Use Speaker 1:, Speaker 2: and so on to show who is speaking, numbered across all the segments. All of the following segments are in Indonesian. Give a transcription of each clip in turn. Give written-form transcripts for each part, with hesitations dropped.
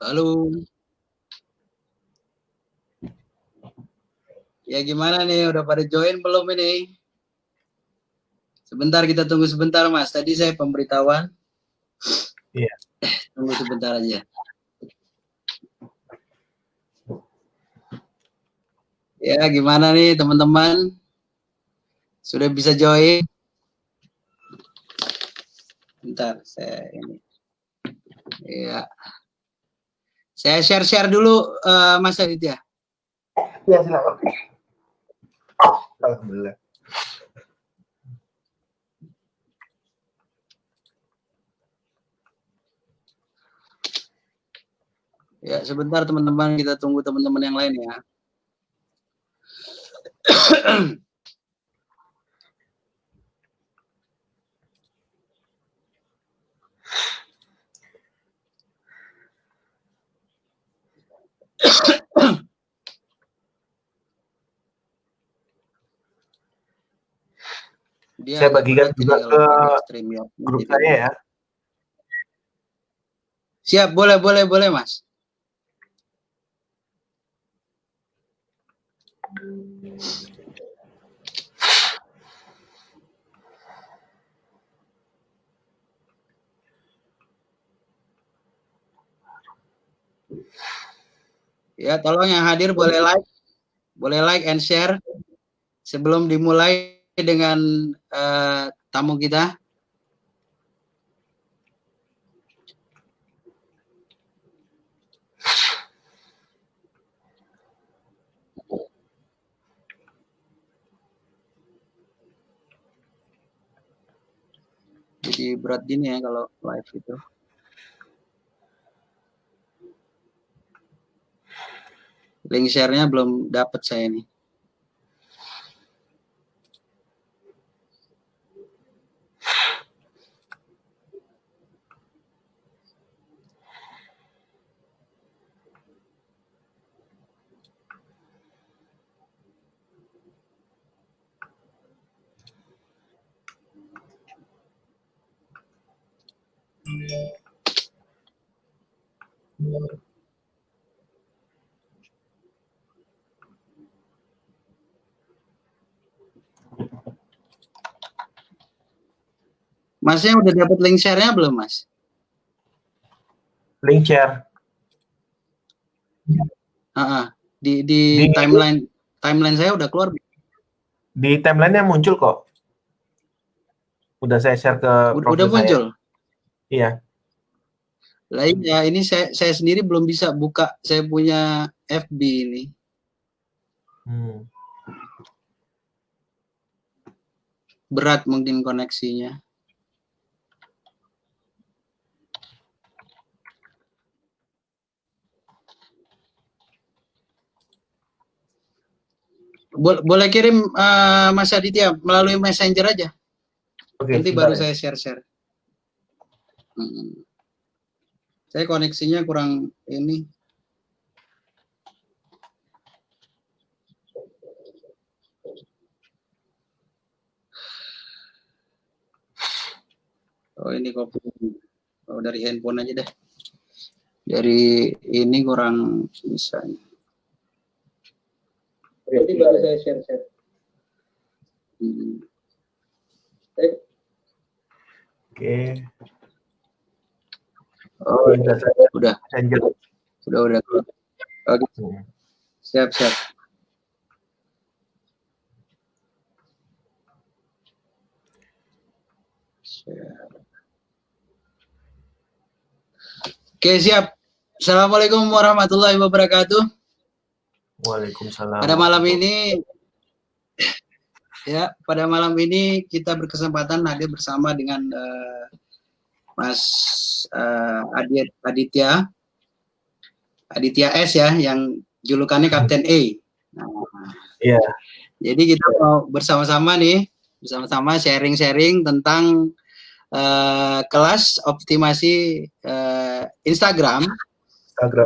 Speaker 1: Halo. Ya gimana nih, udah pada join belum ini? Sebentar, kita tunggu sebentar Mas. Tadi saya pemberitahuan.
Speaker 2: Iya.
Speaker 1: Tunggu sebentar aja. Ya gimana nih teman-teman? Sudah bisa join? Bentar, saya ini. Ya. Saya share dulu Mas Aditya.
Speaker 2: Ya silakan. Alhamdulillah.
Speaker 1: Ya, sebentar teman-teman, kita tunggu teman-teman yang lain ya.
Speaker 2: Saya bagikan juga ke grup saya ya.
Speaker 1: Siap, boleh Mas. Ya, tolong yang hadir boleh like and share sebelum dimulai dengan tamu kita. Jadi berat gini ya kalau live itu. Link share-nya belum dapat saya nih. Masnya udah dapat link share-nya belum, Mas?
Speaker 2: Link share.
Speaker 1: Di timeline saya udah keluar.
Speaker 2: Di timeline-nya muncul kok. Udah saya share ke
Speaker 1: udah muncul.
Speaker 2: Iya.
Speaker 1: Lain ya, ini saya sendiri belum bisa buka saya punya FB ini. Berat mungkin koneksinya. Boleh kirim Mas Aditya melalui Messenger aja. Oke, nanti baru saya share. Saya koneksinya kurang ini. Oh, ini kopi. Oh, dari handphone aja deh. Dari ini kurang bisa. Nanti baru saya share.
Speaker 2: Oke.
Speaker 1: Oh, udah. Sudah. Oke. Siap. Oke, siap. Assalamualaikum warahmatullahi wabarakatuh.
Speaker 2: Waalaikumsalam.
Speaker 1: Pada malam ini kita berkesempatan hadir bersama dengan Mas Aditya S ya, yang julukannya Kapten E.
Speaker 2: Iya.
Speaker 1: Jadi kita mau bersama-sama sharing-sharing tentang kelas optimasi Instagram.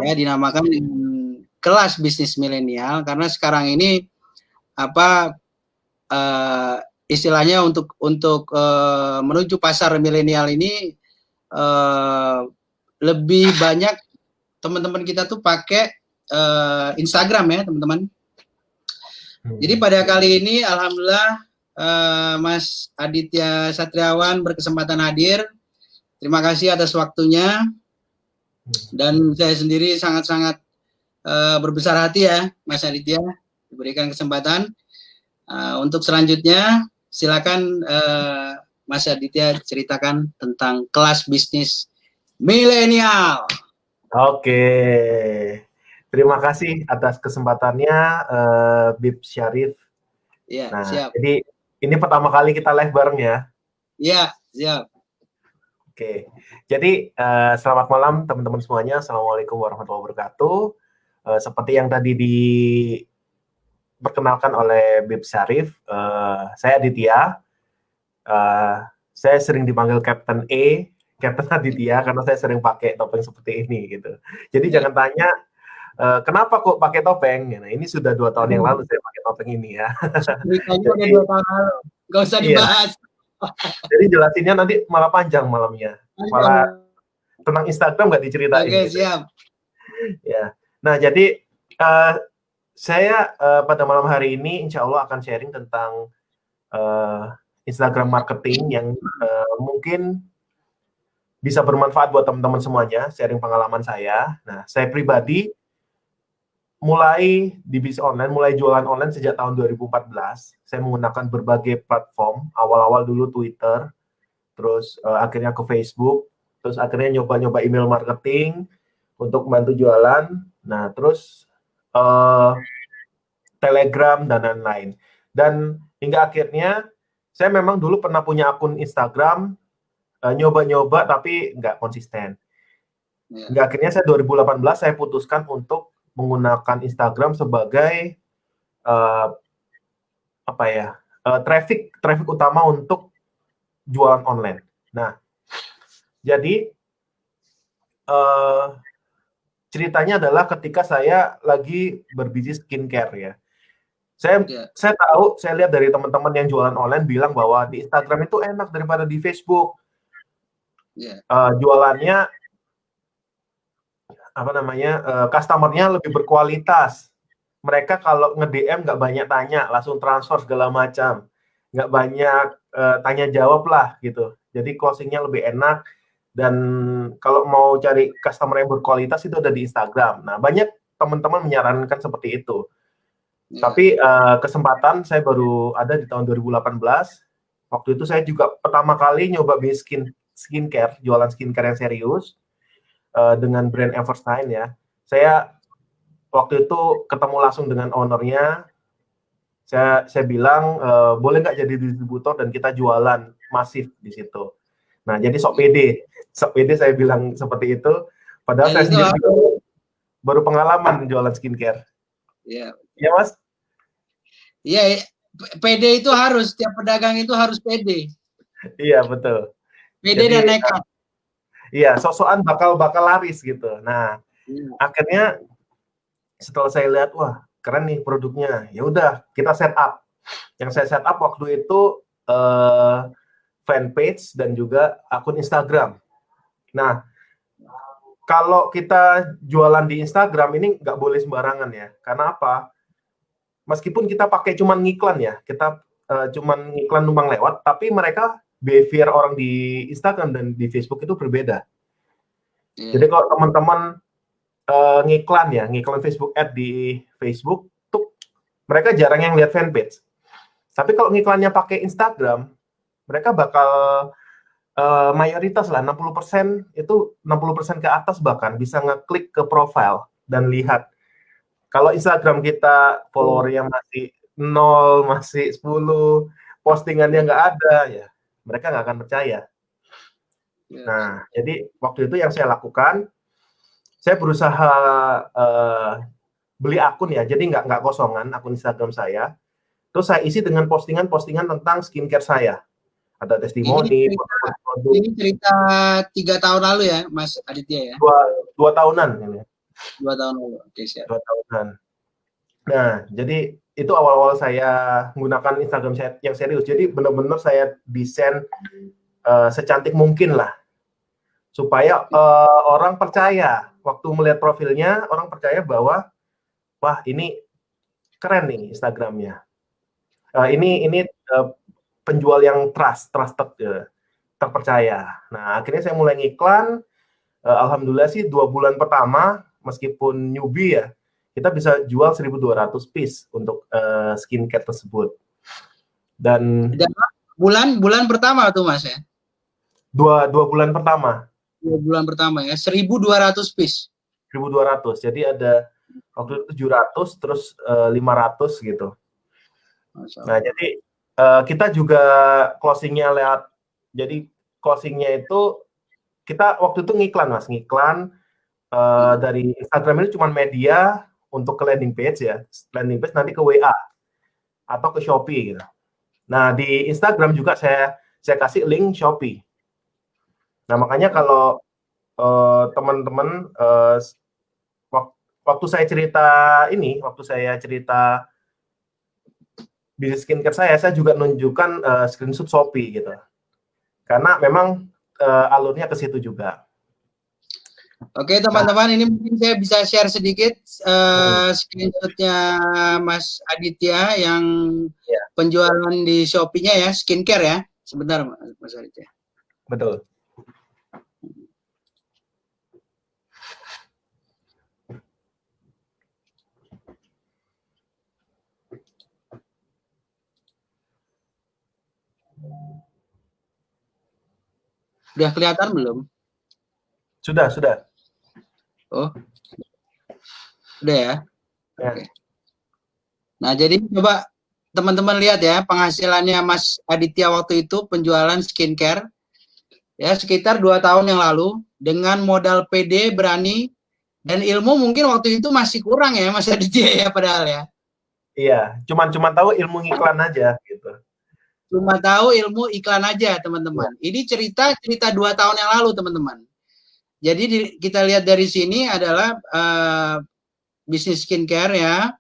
Speaker 1: Ya, dinamakan kelas bisnis milenial karena sekarang ini istilahnya untuk menuju pasar milenial ini lebih banyak teman-teman kita tuh pakai Instagram ya teman-teman. Jadi pada kali ini alhamdulillah Mas Aditya Satriawan berkesempatan hadir. Terima kasih atas waktunya. Dan saya sendiri sangat-sangat berbesar hati ya Mas Aditya diberikan kesempatan. Untuk selanjutnya silakan Mas Aditya ceritakan tentang kelas bisnis milenial.
Speaker 2: Oke, terima kasih atas kesempatannya Bib Syarif.
Speaker 1: Ya,
Speaker 2: Nah,
Speaker 1: siap.
Speaker 2: jadi ini pertama kali kita live bareng ya.
Speaker 1: Ya, siap.
Speaker 2: Oke, jadi selamat malam teman-teman semuanya. Assalamualaikum warahmatullahi wabarakatuh. Seperti yang tadi diperkenalkan oleh Bib Syarif, saya Aditya. Saya sering dipanggil Captain Captain Aditya karena saya sering pakai topeng seperti ini gitu. Jadi jangan tanya kenapa kok pakai topeng. Nah, ini sudah 2 tahun yang lalu saya pakai topeng ini ya.
Speaker 1: Ceritanya udah 2 tahun lalu, nggak usah dibahas.
Speaker 2: Jadi jelasinnya nanti malah panjang malamnya, malah tentang Instagram nggak diceritain.
Speaker 1: Oke,
Speaker 2: gitu.
Speaker 1: siap.
Speaker 2: Ya, nah jadi saya pada malam hari ini insya Allah akan sharing tentang Instagram marketing yang mungkin bisa bermanfaat buat teman-teman semuanya, sharing pengalaman saya. Nah, saya pribadi mulai di bisnis online, mulai jualan online sejak tahun 2014. Saya menggunakan berbagai platform, awal-awal dulu Twitter, terus akhirnya ke Facebook, terus akhirnya nyoba-nyoba email marketing untuk membantu jualan. Nah, terus Telegram dan lain-lain. Dan hingga akhirnya saya memang dulu pernah punya akun Instagram, nyoba-nyoba tapi nggak konsisten. Hingga akhirnya saya 2018 saya putuskan untuk menggunakan Instagram sebagai traffic utama untuk jualan online. Nah, jadi ceritanya adalah ketika saya lagi berbisnis skincare ya. Saya tahu, saya lihat dari teman-teman yang jualan online bilang bahwa di Instagram itu enak daripada di Facebook. Jualannya customernya lebih berkualitas. Mereka kalau nge-DM nggak banyak tanya, langsung transfer segala macam. Nggak banyak tanya jawab lah gitu. Jadi closingnya lebih enak. Dan kalau mau cari customer yang berkualitas itu ada di Instagram. Nah, banyak teman-teman menyarankan seperti itu. Tapi kesempatan saya baru ada di tahun 2018. Waktu itu saya juga pertama kali nyoba bisnis skincare, jualan skincare yang serius dengan brand Everstein ya. Saya waktu itu ketemu langsung dengan ownernya. Saya bilang boleh nggak jadi distributor dan kita jualan masif di situ. Nah, jadi sok pede saya bilang seperti itu. Padahal saya sendiri baru pengalaman jualan skincare.
Speaker 1: Iya.
Speaker 2: Iya, Mas?
Speaker 1: Iya, pede itu harus, setiap pedagang itu harus pede.
Speaker 2: Iya, betul.
Speaker 1: Pede dan nekat.
Speaker 2: Iya, sok-sokan bakal laris gitu. Nah, akhirnya setelah saya lihat, wah keren nih produknya. Ya udah, kita set up. Yang saya set up waktu itu fanpage dan juga akun Instagram. Nah, kalau kita jualan di Instagram ini nggak boleh sembarangan ya. Karena apa? Meskipun kita pakai cuman ngiklan ya, kita cuman ngiklan numpang lewat, tapi mereka behavior orang di Instagram dan di Facebook itu berbeda. Jadi kalau teman-teman ngiklan Facebook ad di Facebook, tuh mereka jarang yang lihat fanpage. Tapi kalau ngiklannya pakai Instagram, mereka bakal mayoritas lah 60% itu 60% ke atas bahkan bisa ngeklik ke profile dan lihat. Kalau Instagram kita followernya masih 0, masih 10, postingannya nggak ada, ya mereka nggak akan percaya. Nah, jadi waktu itu yang saya lakukan, saya berusaha beli akun ya, jadi nggak kosongan akun Instagram saya. Terus saya isi dengan postingan-postingan tentang skincare saya. Ada testimoni.
Speaker 1: Ini cerita 3 tahun lalu ya, Mas Aditya ya?
Speaker 2: 2 tahunan ini.
Speaker 1: 2 tahun lalu, oke siap.
Speaker 2: 2 tahunan. Nah, jadi itu awal-awal saya menggunakan Instagram yang serius. Jadi benar-benar saya desain secantik mungkin lah, supaya orang percaya. Waktu melihat profilnya, orang percaya bahwa wah ini keren nih Instagramnya. Ini penjual yang trusted, terpercaya. Nah, akhirnya saya mulai ngiklan. Alhamdulillah sih 2 bulan pertama, meskipun newbie ya, kita bisa jual 1.200 piece untuk skincare tersebut. Dan
Speaker 1: bulan pertama tuh Mas ya?
Speaker 2: Dua bulan pertama.
Speaker 1: 2 bulan pertama ya, 1.200 piece.
Speaker 2: 1.200. Jadi ada waktu itu 700, terus 500 gitu. Nah, jadi kita juga closingnya lewat. Jadi closingnya itu kita waktu itu ngiklan Mas, ngiklan dari Instagram ini cuma media untuk ke landing page ya, landing page nanti ke WA atau ke Shopee gitu. Nah, di Instagram juga saya kasih link Shopee. Nah, makanya kalau teman-teman waktu saya cerita bisnis skincare saya juga nunjukkan screenshot Shopee gitu. Karena memang alurnya ke situ juga.
Speaker 1: Oke teman-teman, ini mungkin saya bisa share sedikit screenshotnya Mas Aditya yang penjualan di Shopee-nya ya, skincare ya. Sebentar Mas Aditya.
Speaker 2: Betul.
Speaker 1: Sudah kelihatan belum?
Speaker 2: Sudah.
Speaker 1: Oh, udah ya.
Speaker 2: Ya.
Speaker 1: Oke. Nah, jadi coba teman-teman lihat ya penghasilannya Mas Aditya waktu itu penjualan skincare ya sekitar 2 tahun yang lalu dengan modal PD, berani, dan ilmu mungkin waktu itu masih kurang ya Mas Aditya ya padahal ya.
Speaker 2: Iya, cuman tahu ilmu iklan aja gitu.
Speaker 1: Cuma tahu ilmu iklan aja teman-teman. Ya. Ini cerita 2 tahun yang lalu teman-teman. Jadi kita lihat dari sini adalah bisnis skincare ya.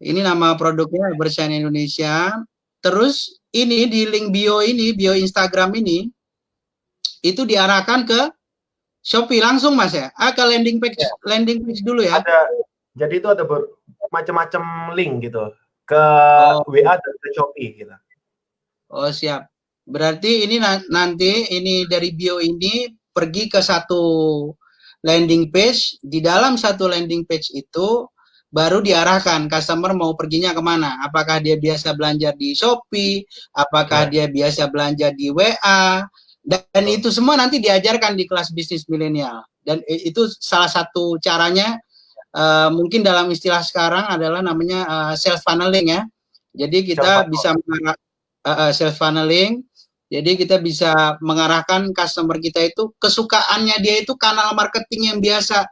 Speaker 1: Ini nama produknya Bersihan Indonesia. Terus ini di link bio Instagram ini, itu diarahkan ke Shopee langsung Mas ya? Ke landing page dulu ya?
Speaker 2: Jadi itu ada macam-macam link gitu. Ke WA dan ke Shopee gitu.
Speaker 1: Oh siap. Berarti ini nanti ini dari bio ini pergi ke satu landing page. Di dalam satu landing page itu baru diarahkan customer mau perginya kemana. Apakah dia biasa belanja di Shopee, apakah dia biasa belanja di WA, dan itu semua nanti diajarkan di kelas bisnis milenial. Dan itu salah satu caranya, mungkin dalam istilah sekarang adalah namanya self funneling ya. Jadi kita bisa self funneling. Jadi kita bisa mengarahkan customer kita itu kesukaannya dia itu kanal marketing yang biasa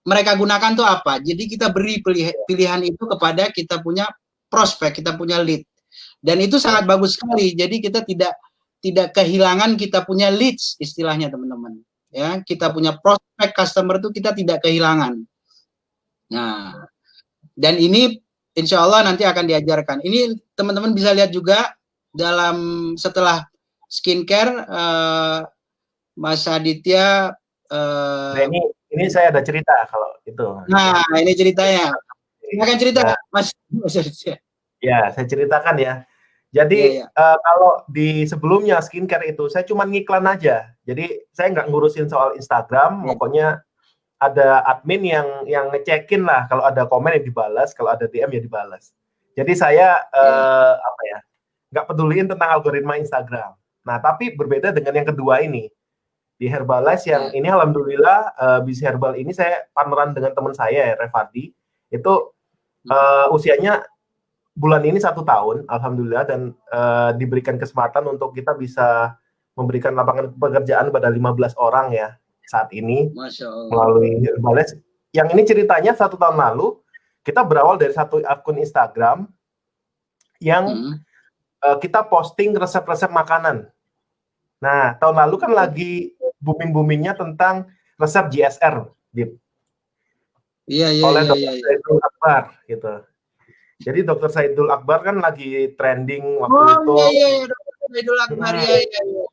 Speaker 1: mereka gunakan tuh apa. Jadi kita beri pilihan itu kepada kita punya prospek, kita punya lead. Dan itu sangat bagus sekali. Jadi kita tidak kehilangan kita punya leads istilahnya teman-teman. Ya, kita punya prospek customer itu kita tidak kehilangan. Nah, dan ini insya Allah nanti akan diajarkan. Ini teman-teman bisa lihat juga dalam setelah skincare Mas Aditya.
Speaker 2: Nah, ini saya ada cerita kalau itu.
Speaker 1: Nah, ini ceritanya. Silakan cerita, Mas Aditya.
Speaker 2: Ya, saya ceritakan ya. Jadi kalau di sebelumnya skincare itu saya cuma ngiklan aja. Jadi saya nggak ngurusin soal Instagram, pokoknya ada admin yang ngecekin lah kalau ada komen yang dibalas, kalau ada DM ya dibalas. Jadi saya nggak peduliin tentang algoritma Instagram. Nah, tapi berbeda dengan yang kedua ini. Di Herbalize yang ini alhamdulillah bisnis herbal ini saya partneran dengan teman saya ya, Revardi. Itu usianya bulan ini 1 tahun, alhamdulillah, dan diberikan kesempatan untuk kita bisa memberikan lapangan pekerjaan pada 15 orang ya saat ini melalui Herbalize. Yang ini ceritanya 1 tahun lalu kita berawal dari satu akun Instagram yang kita posting resep-resep makanan. Nah, tahun lalu kan lagi booming-boomingnya tentang resep GSR, Dip.
Speaker 1: Iya.
Speaker 2: Oleh Dr. Zaitun Akbar, gitu. Jadi Dr. Saidul Akbar kan lagi trending waktu
Speaker 1: Oh
Speaker 2: itu.
Speaker 1: iya iya, Dr. Saidul Akbar ya iya iya.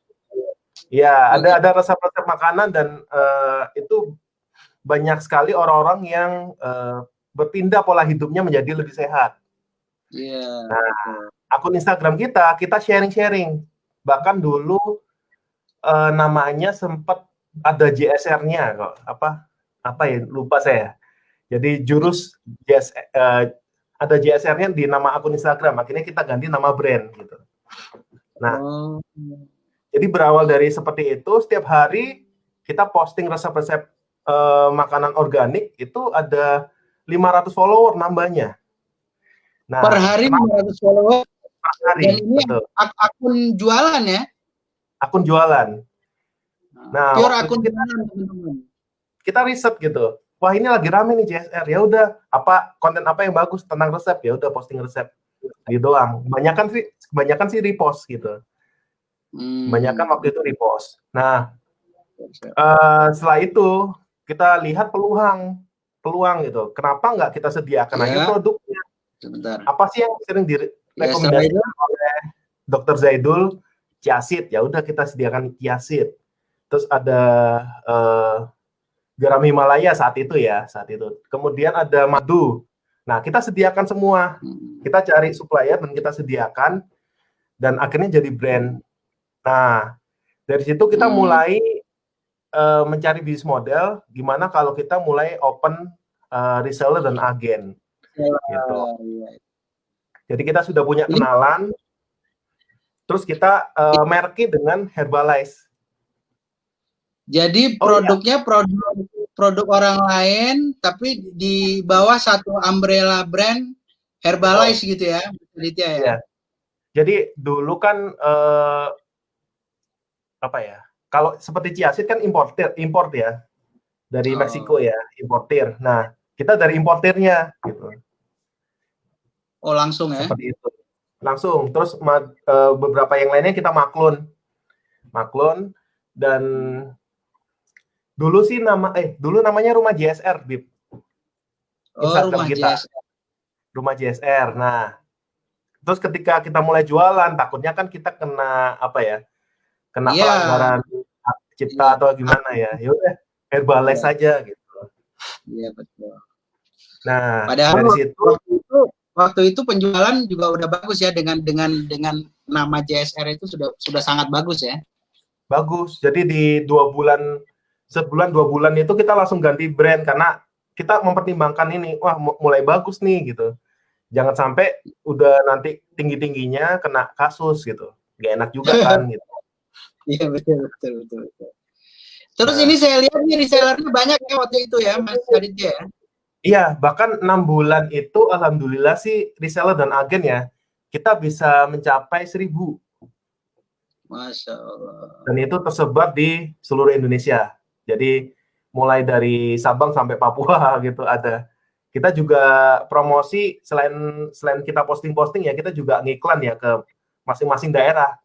Speaker 2: Ya,
Speaker 1: Oke.
Speaker 2: ada resep-resep makanan dan itu banyak sekali orang-orang yang berpindah pola hidupnya menjadi lebih sehat.
Speaker 1: Iya,
Speaker 2: Nah,
Speaker 1: betul.
Speaker 2: akun Instagram kita sharing-sharing. Bahkan dulu namanya sempat ada JSR-nya kok. Apa ya? Lupa saya. Jadi jurus ada JSR-nya di nama akun Instagram. Akhirnya kita ganti nama brand gitu. Nah,
Speaker 1: Oh.
Speaker 2: jadi berawal dari seperti itu, setiap hari kita posting resep-resep makanan organik itu ada 500 follower nambahnya.
Speaker 1: Per
Speaker 2: Nah,
Speaker 1: hari
Speaker 2: kenapa
Speaker 1: 500 follower
Speaker 2: per
Speaker 1: dan
Speaker 2: hari?
Speaker 1: ini
Speaker 2: Betul.
Speaker 1: akun jualan ya?
Speaker 2: Akun jualan. Nah,
Speaker 1: Pure
Speaker 2: waktu itu
Speaker 1: akun jualan teman-teman.
Speaker 2: kita riset gitu. Wah, ini lagi rame nih JSR. Ya udah, konten apa yang bagus tentang resep? Ya udah posting resep. Gitu doang. Kebanyakan sih repost gitu. Kebanyakan waktu itu repost. Nah, setelah itu kita lihat peluang gitu. Kenapa nggak kita sediakan aja
Speaker 1: Ya,
Speaker 2: produknya?
Speaker 1: sebentar.
Speaker 2: Apa sih yang sering
Speaker 1: Ya, setelah itu
Speaker 2: direkomendasikan oleh Dr. Zaidul? Chiaseed. Ya udah kita sediakan chiaseed. Terus ada garam Himalaya saat itu. Kemudian ada madu. Nah, kita sediakan semua. Kita cari supplier dan kita sediakan dan akhirnya jadi brand. Nah, dari situ kita mulai mencari bisnis model, gimana kalau kita mulai open reseller dan agen, gitu. Jadi kita sudah punya
Speaker 1: ini
Speaker 2: kenalan, terus kita merki dengan Herbalize.
Speaker 1: jadi produknya produk orang lain, tapi di bawah satu umbrella brand Herbalize gitu ya, Aditya ya.
Speaker 2: Jadi dulu kan apa ya? Kalau seperti chiaseed kan import ya dari Meksiko ya, importir. Nah, kita dari importirnya gitu.
Speaker 1: Oh, langsung ya.
Speaker 2: Seperti itu. Langsung. Terus beberapa yang lainnya kita maklun dan dulu namanya Rumah JSR, Bib. Instagram
Speaker 1: Rumah
Speaker 2: kita.
Speaker 1: JSR.
Speaker 2: Rumah JSR. Nah, terus ketika kita mulai jualan, takutnya kan kita kena kena pelanggaran hak cipta atau gimana ya. Ya udah, Herbalize saja gitu.
Speaker 1: Iya, betul.
Speaker 2: Nah,
Speaker 1: padahal
Speaker 2: dari situ
Speaker 1: waktu itu penjualan juga udah bagus ya, dengan nama JSR itu sudah sangat bagus ya.
Speaker 2: Bagus. Jadi di sebulan 2 bulan itu kita langsung ganti brand karena kita mempertimbangkan ini, wah mulai bagus nih gitu. Jangan sampai udah nanti tinggi-tingginya kena kasus gitu. Gak enak juga kan gitu.
Speaker 1: Iya, betul. Terus ini saya lihat nih resellernya banyak ya waktu itu ya, Mas Aditya ya.
Speaker 2: Iya, bahkan 6 bulan itu alhamdulillah sih reseller dan agen ya, kita bisa mencapai 1.000.
Speaker 1: Masya Allah.
Speaker 2: Dan itu tersebar di seluruh Indonesia. Jadi mulai dari Sabang sampai Papua gitu ada. Kita juga promosi selain kita posting-posting ya, kita juga ngiklan ya ke masing-masing daerah.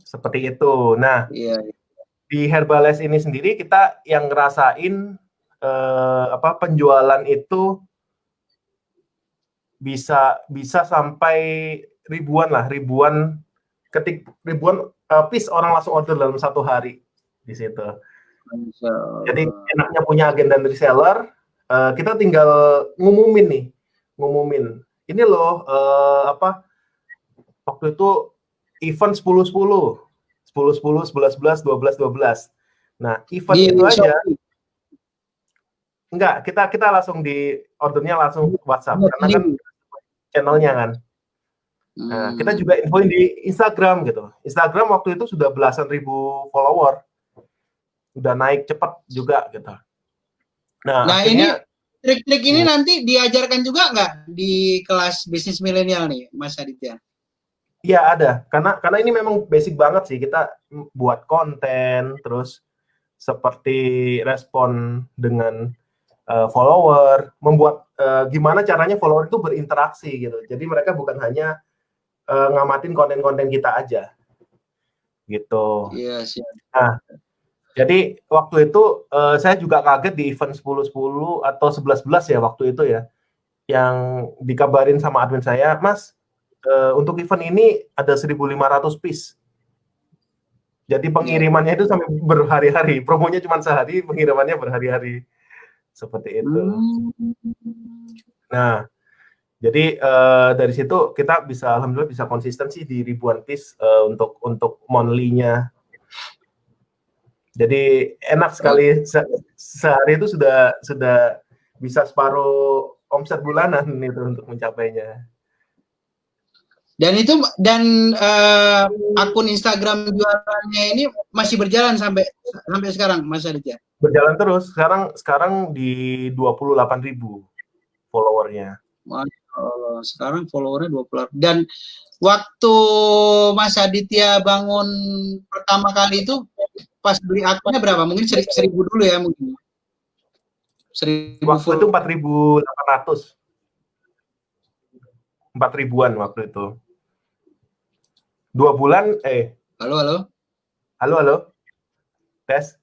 Speaker 2: Seperti itu. Nah, di Herbalize ini sendiri kita yang ngerasain penjualan itu bisa sampai ribuan piece orang langsung order dalam 1 hari di situ. Jadi enaknya punya agen dan reseller, kita tinggal ngumumin. Ini loh waktu itu event 10-10, 11-11, 12-12. Nah, event itu aja. Enggak, kita langsung di ordernya langsung WhatsApp karena kan channelnya kan. Nah, kita juga infoin di Instagram gitu. Instagram waktu itu sudah belasan ribu follower. Udah naik cepat juga gitu. Nah akhirnya,
Speaker 1: ini trik-trik ini nanti diajarkan juga nggak di kelas bisnis milenial nih, Mas Aditya?
Speaker 2: Iya ada, karena ini memang basic banget sih, kita buat konten, terus seperti respon dengan follower, membuat gimana caranya follower itu berinteraksi gitu. Jadi mereka bukan hanya ngamatin konten-konten kita aja, gitu.
Speaker 1: Iya sih.
Speaker 2: Nah, jadi waktu itu saya juga kaget di event 10-10 atau 11-11 ya waktu itu ya. yang dikabarin sama admin saya, Mas, untuk event ini ada 1.500 piece. Jadi pengirimannya itu sampai berhari-hari, promonya cuma sehari, pengirimannya berhari-hari. Seperti itu. Nah, jadi dari situ kita bisa alhamdulillah bisa konsisten sih di ribuan piece untuk monthly-nya. Jadi enak sekali sehari itu sudah bisa separuh omset bulanan itu untuk mencapainya.
Speaker 1: Dan akun Instagram jualannya ini masih berjalan sampai sekarang, Mas Aditya?
Speaker 2: Berjalan terus. Sekarang di 28.000 followernya.
Speaker 1: Sekarang followernya 20. Dan waktu Mas Aditya bangun pertama kali itu pas beli akunnya berapa? Mungkin 1.000 dulu ya mungkin.
Speaker 2: 1.000 waktu itu 4.800. 4.000-an waktu itu. 2 bulan, Halo. Tes.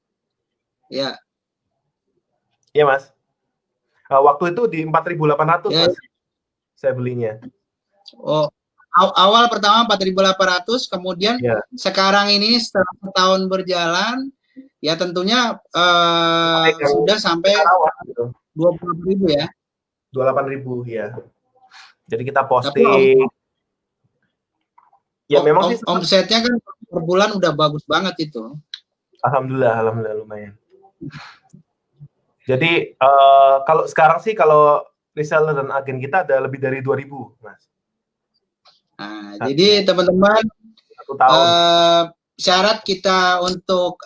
Speaker 1: Ya.
Speaker 2: Iya, Mas. Waktu itu di 4.800, ya. Mas. Saya belinya.
Speaker 1: Oh, awal pertama 4.800, kemudian sekarang ini setelah setahun berjalan, ya tentunya sudah sampai 28.000 ya.
Speaker 2: 28.000 ya. Jadi kita posting.
Speaker 1: Ya memang sih omsetnya kan per bulan udah bagus banget itu.
Speaker 2: Alhamdulillah lumayan. Jadi kalau sekarang sih kalau reseller dan agen kita ada lebih dari 2.000, Mas.
Speaker 1: Nah, jadi teman-teman, syarat kita untuk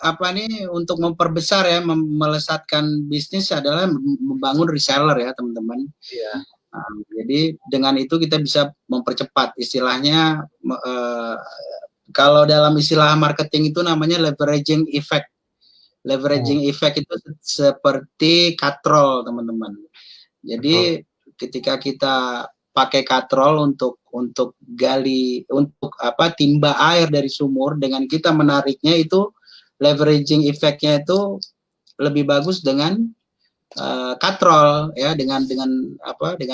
Speaker 1: untuk memperbesar ya, melesatkan bisnis adalah membangun reseller ya, teman-teman.
Speaker 2: Iya.
Speaker 1: Nah, jadi dengan itu kita bisa mempercepat, istilahnya kalau dalam istilah marketing itu namanya leveraging effect. Leveraging effect itu seperti katrol, teman-teman. Jadi ketika kita pakai katrol untuk gali, untuk timba air dari sumur, dengan kita menariknya itu leveraging effect-nya itu lebih bagus dengan katrol ya, dengan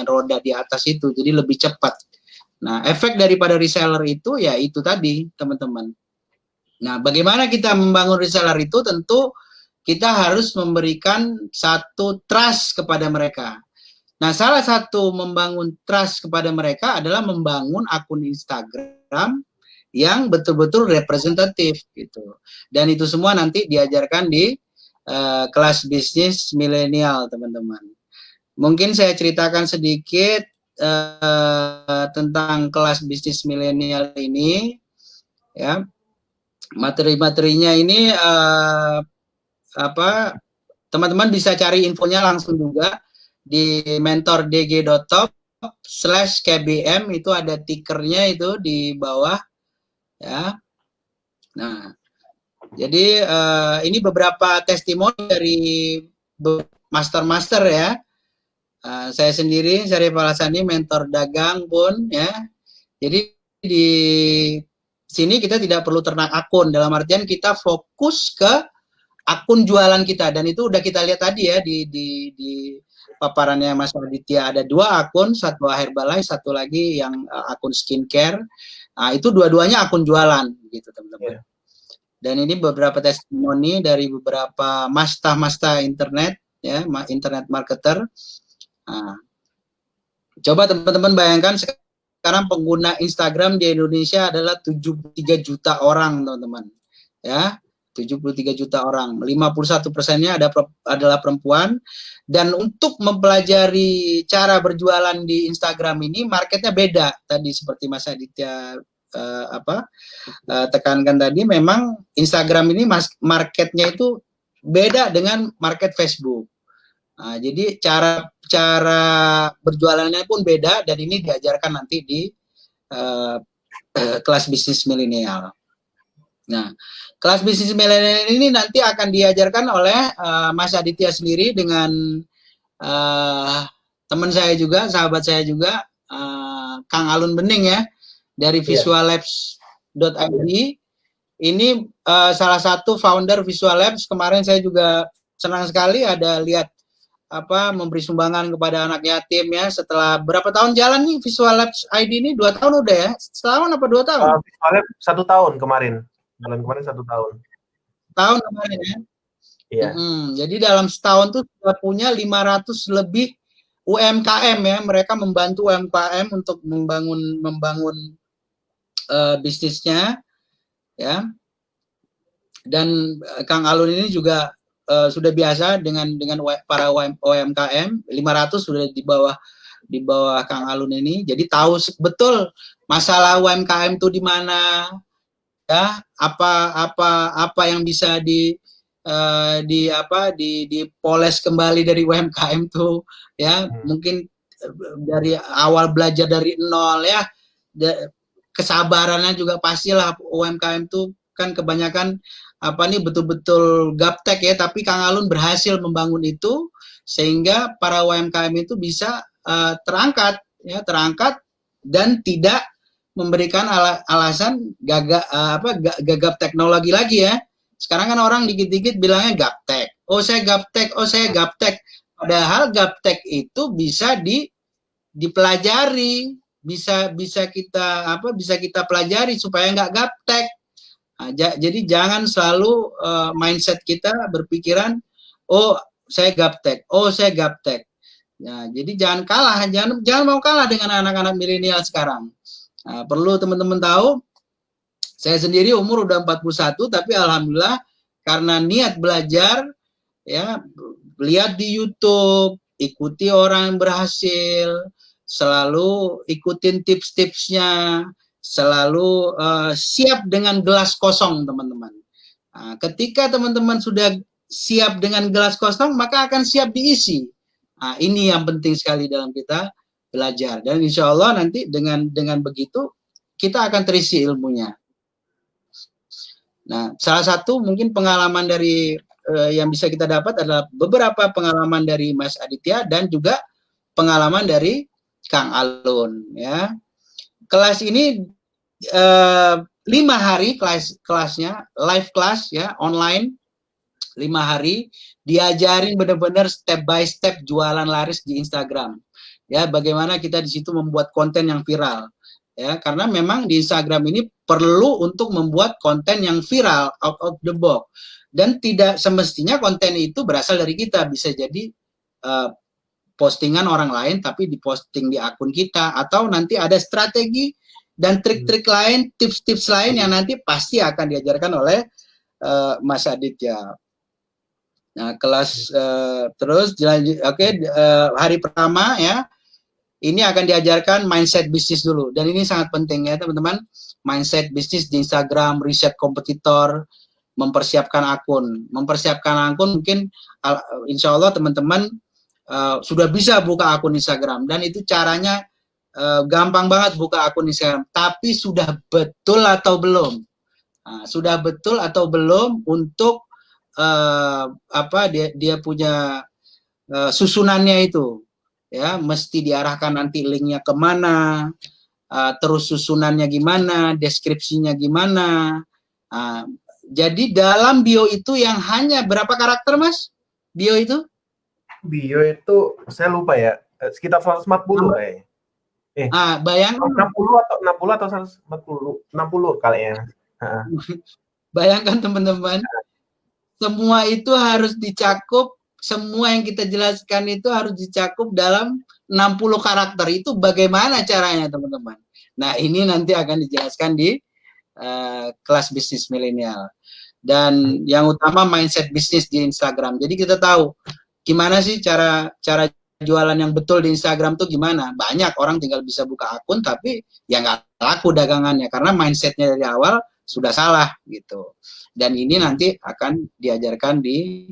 Speaker 1: roda di atas itu, jadi lebih cepat. Nah, efek daripada reseller itu ya itu tadi, teman-teman. Nah, bagaimana kita membangun reseller itu? Tentu kita harus memberikan satu trust kepada mereka. Nah, salah satu membangun trust kepada mereka adalah membangun akun Instagram yang betul-betul representatif gitu. Dan itu semua nanti diajarkan di kelas bisnis milenial, teman-teman. Mungkin saya ceritakan sedikit tentang kelas bisnis milenial ini, ya. Materi-materinya ini teman-teman bisa cari infonya langsung juga di mentordg.top/kbm, itu ada tikernya itu di bawah ya. Nah, jadi ini beberapa testimoni dari master-master ya. Saya sendiri, Syarif Al-Hassani, mentor dagang pun ya. Jadi di sini kita tidak perlu ternak akun, dalam artian kita fokus ke akun jualan kita, dan itu udah kita lihat tadi ya di paparannya Mas Aditya, ada 2 akun, satu Herbalife, satu lagi yang akun skincare. Nah, itu dua-duanya akun jualan gitu, teman-teman. Dan ini beberapa testimoni dari beberapa masta internet ya, internet marketer. Nah, coba teman-teman bayangkan sekarang pengguna Instagram di Indonesia adalah 73 juta orang, teman-teman. Ya, 73 juta orang. 51%-nya adalah perempuan. Dan untuk mempelajari cara berjualan di Instagram ini, marketnya beda. Tadi seperti Mas Aditya tekankan tadi, memang Instagram ini marketnya itu beda dengan market Facebook. Nah, jadi cara berjualannya pun beda, dan ini diajarkan nanti di kelas bisnis milenial. Nah, kelas bisnis milenial ini nanti akan diajarkan oleh Mas Aditya sendiri dengan teman saya juga, sahabat saya juga, Kang Alun Bening ya, dari visuallabs.id. Ini salah satu founder Visual Labs. Kemarin saya juga senang sekali ada lihat memberi sumbangan kepada anak yatim ya. Setelah berapa tahun jalan nih Visual Labs ID ini? 2 tahun udah ya? Setahun apa 2 tahun?
Speaker 2: Visual Labs 1 tahun kemarin. Bulan kemarin 1 tahun.
Speaker 1: Tahun kemarin ya.
Speaker 2: Iya.
Speaker 1: Jadi dalam setahun tuh sudah punya 500 lebih UMKM ya. Mereka membantu UMKM untuk membangun bisnisnya ya. Dan Kang Alun ini juga sudah biasa dengan para UMKM, 500 sudah di bawah Kang Alun ini. Jadi tahu betul masalah UMKM itu di mana ya, apa yang bisa dipoles kembali dari UMKM tuh ya. Mungkin dari awal belajar dari nol ya. Kesabarannya juga pastilah. UMKM tuh kan kebanyakan betul-betul gaptek ya, tapi Kang Alun berhasil membangun itu sehingga para UMKM itu bisa terangkat dan tidak memberikan alasan gagap teknologi lagi ya. Sekarang kan orang dikit-dikit bilangnya gaptek. Oh saya gaptek. Padahal gaptek itu bisa dipelajari, bisa kita pelajari supaya nggak gaptek. Nah, jadi jangan selalu mindset kita berpikiran, oh saya gaptek. Nah, jadi jangan mau kalah dengan anak-anak milenial sekarang. Nah, perlu teman-teman tahu, saya sendiri umur udah 41, tapi alhamdulillah karena niat belajar, ya lihat di YouTube, ikuti orang yang berhasil, selalu ikutin tips-tipsnya, selalu siap dengan gelas kosong, teman-teman. Nah, ketika teman-teman sudah siap dengan gelas kosong, maka akan siap diisi. Nah, ini yang penting sekali dalam kita belajar. Dan insya Allah nanti dengan begitu, kita akan terisi ilmunya. Nah, salah satu mungkin pengalaman dari yang bisa kita dapat adalah beberapa pengalaman dari Mas Aditya dan juga pengalaman dari Kang Alun ya. Kelas ini 5 hari kelasnya, live class ya, online 5 hari, diajarin benar-benar step by step jualan laris di Instagram. Ya, bagaimana kita di situ membuat konten yang viral. Ya, karena memang di Instagram ini perlu untuk membuat konten yang viral out of the box. Dan tidak semestinya konten itu berasal dari kita, bisa jadi postingan orang lain tapi diposting di akun kita, atau nanti ada strategi dan trik-trik lain, tips-tips lain yang nanti pasti akan diajarkan oleh Mas Aditya. Nah, kelas terus hari pertama ya, ini akan diajarkan mindset bisnis dulu, dan ini sangat penting ya teman-teman. Mindset bisnis di Instagram, riset kompetitor, mempersiapkan akun mungkin insya Allah teman-teman sudah bisa buka akun Instagram, dan itu caranya gampang banget buka akun Instagram. Tapi sudah betul atau belum? Nah, sudah betul atau belum untuk dia punya susunannya itu? Ya, mesti diarahkan nanti linknya kemana, terus susunannya gimana, deskripsinya gimana. Jadi dalam bio itu yang hanya berapa karakter, Mas? Bio itu?
Speaker 2: Bio itu saya lupa ya, sekitar 140 kayaknya.
Speaker 1: Bayangkan
Speaker 2: 60 atau 140, 60 kayaknya.
Speaker 1: Bayangkan teman-teman, semua itu harus dicakup, semua yang kita jelaskan itu harus dicakup dalam 60 karakter. Itu bagaimana caranya teman-teman? Nah, ini nanti akan dijelaskan di kelas bisnis milenial. Dan yang utama mindset bisnis di Instagram. Jadi kita tahu gimana sih cara jualan yang betul di Instagram tuh gimana. Banyak orang tinggal bisa buka akun tapi ya nggak laku dagangannya karena mindsetnya dari awal sudah salah gitu. Dan ini nanti akan diajarkan di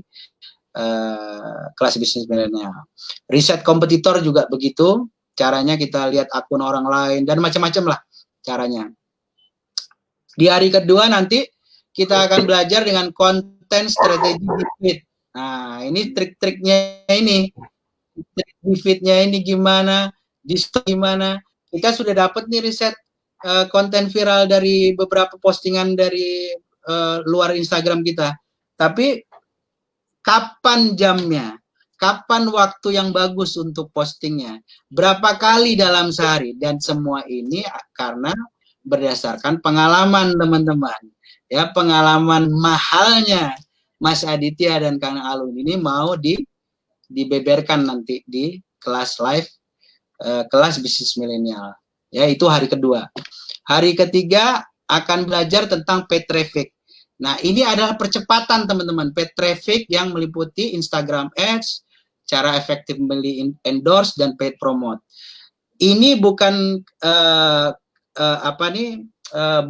Speaker 1: kelas bisnis milenial. Riset kompetitor juga begitu. Caranya kita lihat akun orang lain dan macam-macam lah caranya. Di hari kedua nanti kita akan belajar dengan konten strategi di feed. Nah, ini trik-triknya ini. Trik di feed-nya ini gimana, di gimana. Kita sudah dapat nih riset konten viral dari beberapa postingan dari luar Instagram kita. Tapi kapan jamnya? kapan waktu yang bagus untuk postingnya, berapa kali dalam sehari, dan semua ini karena berdasarkan pengalaman teman-teman. Ya, pengalaman mahalnya Mas Aditya dan Kang Alun ini mau dibeberkan nanti di kelas live, kelas bisnis milenial. Ya, itu hari kedua. Hari ketiga akan belajar tentang paid traffic. Nah, ini adalah percepatan teman-teman, paid traffic yang meliputi Instagram Ads, cara efektif membeli endorse, dan paid promote. Ini bukan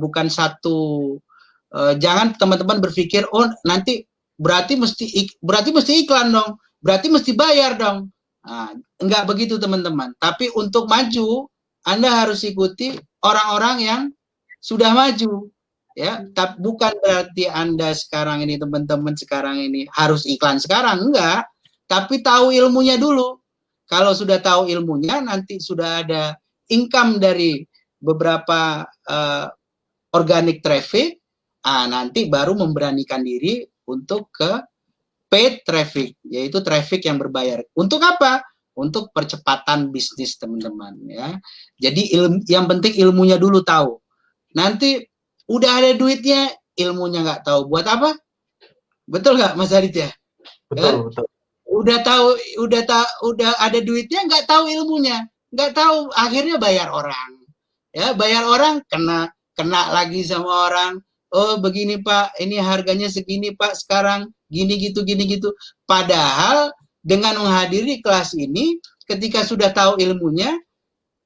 Speaker 1: bukan satu, jangan teman-teman berpikir, oh nanti berarti mesti iklan dong, berarti mesti bayar dong. Nah, enggak begitu teman-teman. Tapi untuk maju, Anda harus ikuti orang-orang yang sudah maju. Ya, tapi bukan berarti Anda sekarang ini, teman-teman sekarang ini harus iklan sekarang, enggak. Tapi tahu ilmunya dulu. Kalau sudah tahu ilmunya, nanti sudah ada income dari beberapa organic traffic, nanti baru memberanikan diri untuk ke paid traffic, yaitu traffic yang berbayar. Untuk apa? Untuk percepatan bisnis teman-teman, ya. Jadi yang penting ilmunya dulu tahu. Nanti udah ada duitnya, ilmunya nggak tahu buat apa? Betul nggak, Mas Aditya?
Speaker 2: Betul, betul.
Speaker 1: Udah ada duitnya, nggak tahu ilmunya, nggak tahu, akhirnya bayar orang. Ya, bayar orang, kena lagi sama orang. Oh begini Pak, ini harganya segini Pak sekarang, gini gitu. Padahal dengan menghadiri kelas ini, ketika sudah tahu ilmunya,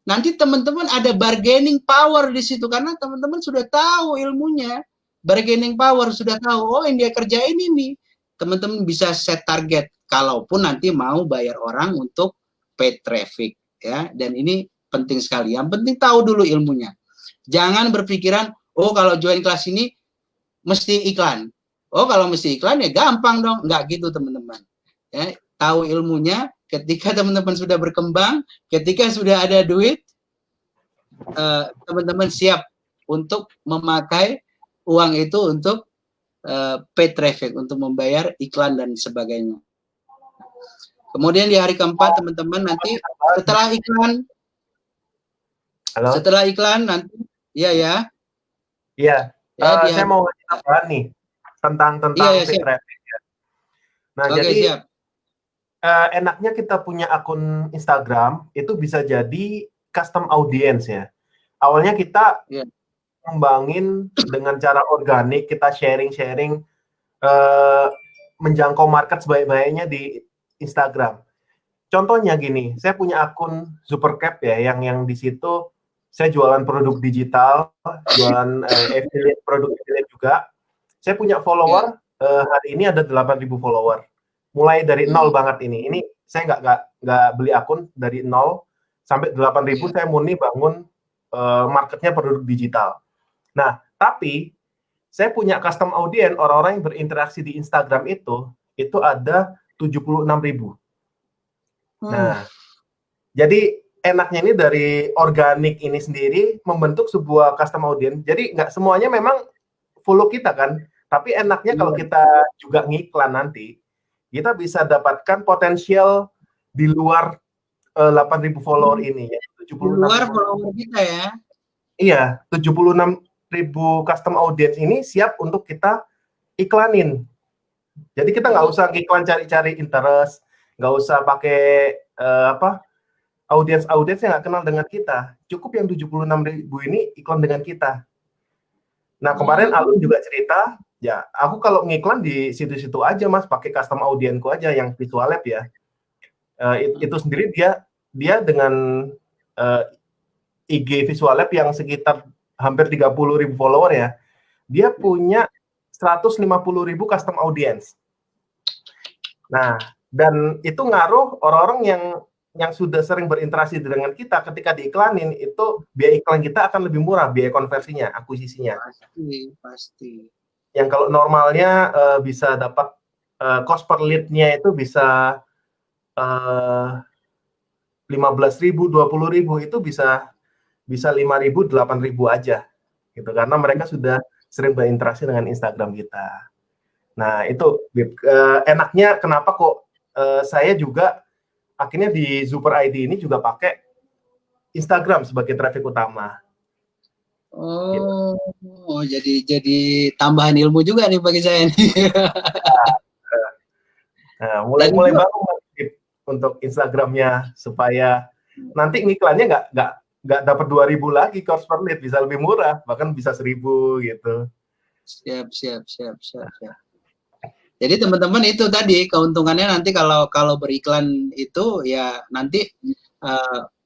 Speaker 1: nanti teman-teman ada bargaining power di situ, karena teman-teman sudah tahu ilmunya, bargaining power, sudah tahu, oh yang dia kerjain ini, teman-teman bisa set target, kalaupun nanti mau bayar orang untuk paid traffic, ya. Dan ini penting sekali, yang penting tahu dulu ilmunya. Jangan berpikiran, oh kalau join kelas ini mesti iklan. Oh kalau mesti iklan ya gampang dong, nggak gitu teman-teman. Ya, tahu ilmunya. Ketika teman-teman sudah berkembang, ketika sudah ada duit, teman-teman siap untuk memakai uang itu untuk paid traffic, untuk membayar iklan dan sebagainya. Kemudian di hari keempat teman-teman nanti setelah iklan nanti, ya.
Speaker 2: Iya. Saya mau tambahan nih tentang paid traffic. Ya. Nah, jadi siap. Enaknya kita punya akun Instagram itu bisa jadi custom audience ya. Awalnya kita ngembangin dengan cara organik, kita sharing menjangkau market sebaik-baiknya di Instagram. Contohnya gini, saya punya akun Supercap ya, yang di situ saya jualan produk digital, jualan produk affiliate juga. Saya punya follower, hari ini ada 8.000 follower. Mulai dari nol banget ini. Ini saya nggak beli akun dari nol sampai 8.000, saya murni bangun marketnya produk digital. Nah, tapi saya punya custom audience, orang-orang yang berinteraksi di Instagram itu ada 76.000. Nah, jadi enaknya ini dari organik ini sendiri membentuk sebuah custom audience. Jadi nggak semuanya memang follow kita kan, tapi enaknya kalau kita juga ngiklan nanti, kita bisa dapatkan potensial di luar 8.000 follower ini. Ya,
Speaker 1: di luar follower kita ya.
Speaker 2: Iya, 76.000 custom audience ini siap untuk kita iklanin. Jadi kita nggak usah iklan cari-cari interest, nggak usah pakai audience yang nggak kenal dengan kita. Cukup yang 76.000 ini iklan dengan kita. Nah, kemarin Alun juga cerita, ya aku kalau ngiklan di situ-situ aja Mas, pakai custom audience-ku aja yang Visual Lab ya. Itu sendiri dia dengan IG Visual Lab yang sekitar hampir 30.000 follower ya, dia punya 150.000 custom audience. Nah, dan itu ngaruh orang-orang yang sudah sering berinteraksi dengan kita, ketika diiklanin itu biaya iklan kita akan lebih murah, biaya konversinya, akuisisinya.
Speaker 1: Pasti.
Speaker 2: Yang kalau normalnya bisa dapat cost per lead-nya itu bisa 15.000, 20.000, itu bisa 5.000, 8.000 aja gitu, karena mereka sudah sering berinteraksi dengan Instagram kita. Nah, itu enaknya kenapa kok saya juga akhirnya di Super ID ini juga pakai Instagram sebagai traffic utama. Gitu.
Speaker 1: Oh, jadi tambahan ilmu juga nih bagi saya nih.
Speaker 2: Nah,
Speaker 1: Dan
Speaker 2: mulai
Speaker 1: itu,
Speaker 2: baru untuk Instagramnya supaya nanti ngiklannya nggak dapat 2.000 lagi cost per lead, bisa lebih murah, bahkan bisa 1.000 gitu.
Speaker 1: siap. Jadi teman-teman itu tadi keuntungannya nanti kalau beriklan itu ya nanti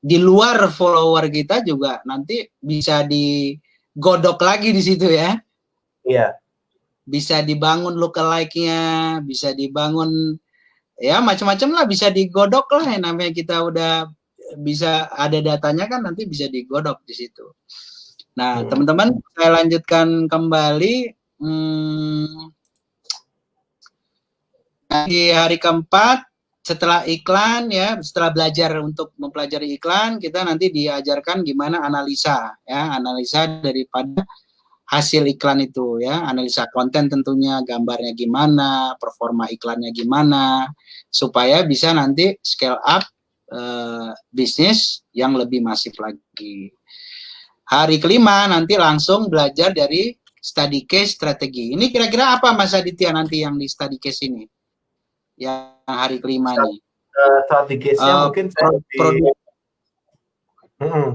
Speaker 1: di luar follower kita juga nanti bisa digodok lagi di situ ya.
Speaker 2: Iya.
Speaker 1: Bisa dibangun lookalike-nya, bisa dibangun ya macam-macam lah, bisa digodok lah, yang namanya kita udah bisa ada datanya kan nanti bisa digodok di situ. Nah, teman-teman saya lanjutkan kembali. Di hari keempat setelah iklan ya, setelah belajar untuk mempelajari iklan, kita nanti diajarkan gimana analisa ya, analisa daripada hasil iklan itu ya, analisa konten tentunya, gambarnya gimana, performa iklannya gimana, supaya bisa nanti scale up bisnis yang lebih masif lagi. Hari kelima nanti langsung belajar dari study case strategi. Ini kira-kira apa Mas Aditya nanti yang di study case ini? Yang hari kelima nih.
Speaker 2: Strategisnya mungkin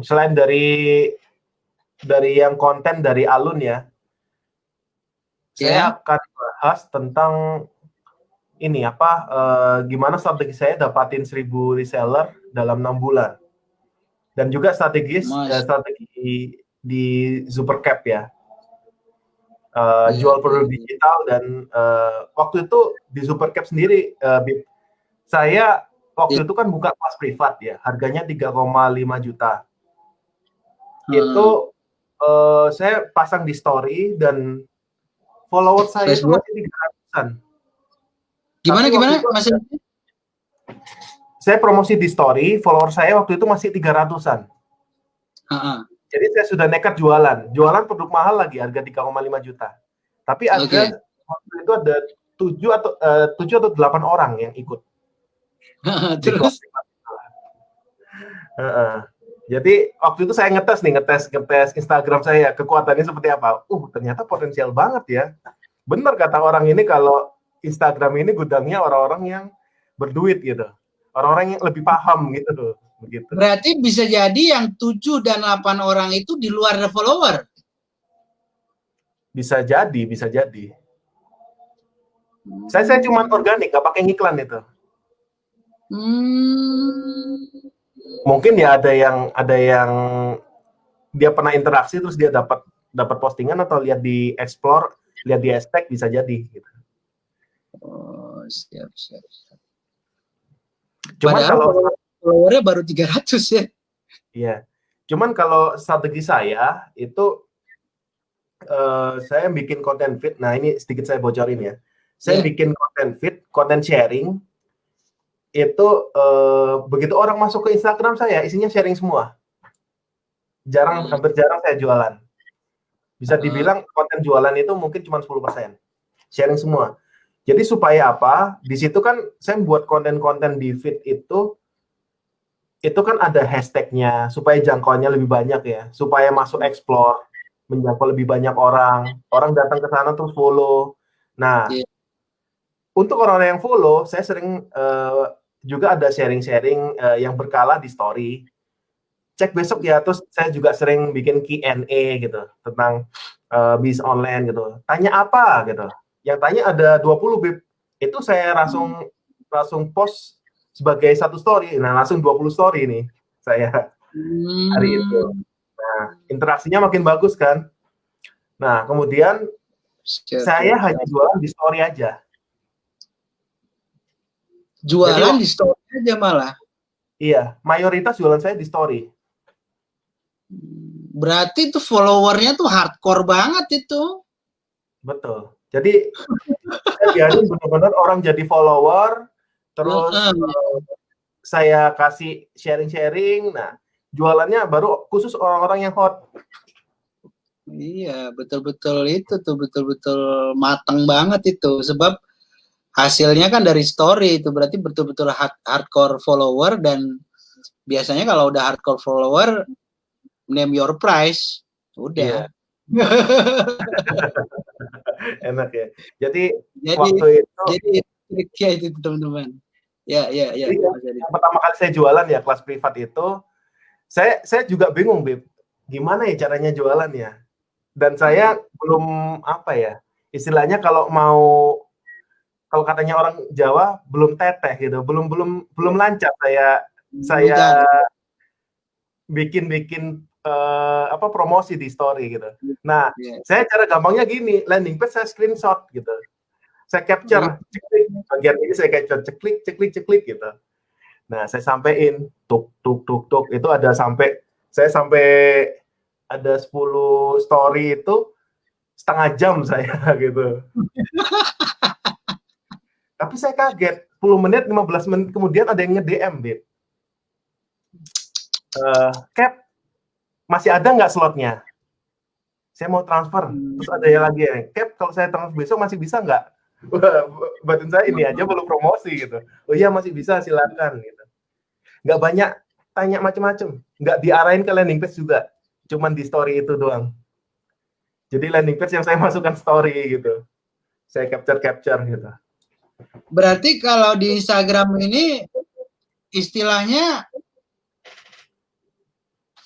Speaker 2: selain dari yang konten dari Alun ya, saya akan bahas tentang ini gimana strategi saya dapatin 1.000 reseller dalam 6 bulan, dan juga strategi di Supercap ya, jual produk digital. Dan waktu itu di Supercap sendiri, saya waktu itu kan buka kelas privat ya, harganya 3,5 juta. Itu saya pasang di story dan follower saya itu masih 300-an.
Speaker 1: Gimana Mas?
Speaker 2: Saya promosi di story, follower saya waktu itu masih 300-an. Jadi saya sudah nekat jualan produk mahal lagi, harga 3,5 juta. Tapi waktu itu ada 7 atau 8 orang yang ikut.
Speaker 1: Terus?
Speaker 2: Jadi waktu itu saya ngetes Instagram saya, kekuatannya seperti apa. Ternyata potensial banget ya. Benar kata orang ini, kalau Instagram ini gudangnya orang-orang yang berduit gitu. Orang-orang yang lebih paham gitu. Begitu.
Speaker 1: Berarti bisa jadi yang 7 dan 8 orang itu di luar follower?
Speaker 2: Bisa jadi. Saya cuma organik, nggak pakai iklan itu. Mungkin ya ada yang dia pernah interaksi terus dia dapat postingan atau lihat di explore, lihat di hashtag, bisa jadi gitu.
Speaker 1: Oh, siap.
Speaker 2: Cuman kalau
Speaker 1: followernya baru 300 ya.
Speaker 2: Iya. Cuman kalau strategi saya itu saya bikin konten feed. Nah, ini sedikit saya bocorin ya. Saya bikin konten feed, konten sharing. Itu begitu orang masuk ke Instagram saya, isinya sharing semua. Hampir jarang saya jualan. Bisa dibilang konten jualan itu mungkin cuma 10%. Sharing semua. Jadi supaya apa? Di situ kan saya buat konten-konten di feed itu kan ada hashtagnya supaya jangkauannya lebih banyak ya, supaya masuk explore, menjangkau lebih banyak orang datang ke sana terus follow. Nah, untuk orang-orang yang follow, saya sering juga ada sharing-sharing yang berkala di story. Cek besok ya. Terus saya juga sering bikin Q&A gitu tentang bisnis online gitu. Tanya apa gitu. Yang tanya ada 20 bib. Itu saya langsung post sebagai satu story. Nah, langsung 20 story nih saya hari itu. Nah, interaksinya makin bagus kan. Nah, kemudian saya hanya jualan di story aja.
Speaker 1: Jualan di story aja malah?
Speaker 2: Iya, mayoritas jualan saya di story.
Speaker 1: Berarti itu followernya tuh hardcore banget itu.
Speaker 2: Betul. Jadi saya biarin benar-benar orang jadi follower, terus saya kasih sharing-sharing. Nah, jualannya baru khusus orang-orang yang hot.
Speaker 1: Iya, betul-betul itu tuh, betul-betul matang banget itu. Sebab hasilnya kan dari story, itu berarti betul-betul hardcore follower, dan biasanya kalau udah hardcore follower, name your price, udah.
Speaker 2: Iya, enak ya. Jadi
Speaker 1: Jadi
Speaker 2: waktu itu,
Speaker 1: jadi triknya itu teman-teman. Ya, ya,
Speaker 2: jadi
Speaker 1: Mas Adit.
Speaker 2: yang pertama kali saya jualan ya kelas privat itu, saya juga bingung, Bib. Gimana ya caranya jualan ya? Dan saya belum apa ya, istilahnya kalau katanya orang Jawa belum teteh gitu, belum belum belum lancar saya
Speaker 1: Bukan.
Speaker 2: bikin apa promosi di story gitu. Nah,
Speaker 1: Ya.
Speaker 2: saya cara gampangnya gini, landing page saya screenshot gitu. Saya capture, ceklik, bagian ini saya capture, ceklik, ceklik, ceklik gitu. Nah, saya sampein, tuk, tuk, tuk, tuk, itu saya sampai ada 10 story itu setengah jam saya gitu. Tapi saya kaget, 10 menit, 15 menit kemudian ada yang nge-DM, Bib. Cap, masih ada nggak slotnya? Saya mau transfer. Terus ada yang lagi ya, Cap, kalau saya transfer besok masih bisa nggak? Batin saya ini aja belum promosi gitu. Oh iya masih bisa, silakan gitu. Nggak banyak tanya macam-macam, nggak diarahin ke landing page juga, cuman di story itu doang. Jadi landing page yang saya masukkan story gitu, saya capture gitu.
Speaker 1: Berarti kalau di Instagram ini istilahnya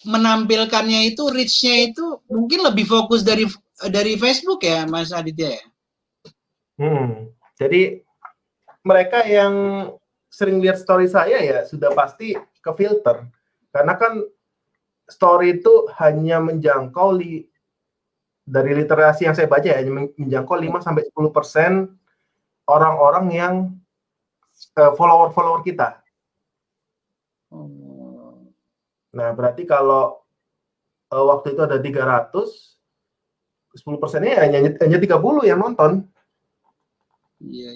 Speaker 1: menampilkannya itu reach-nya itu mungkin lebih fokus dari Facebook ya, Mas Aditya ya?
Speaker 2: Jadi mereka yang sering lihat story saya ya sudah pasti ke filter, karena kan story itu hanya menjangkau dari literasi yang saya baca ya, hanya menjangkau 5-10% orang-orang yang follower kita. Nah, berarti kalau waktu itu ada 300, 10%-nya hanya 30 yang nonton.
Speaker 1: Iya.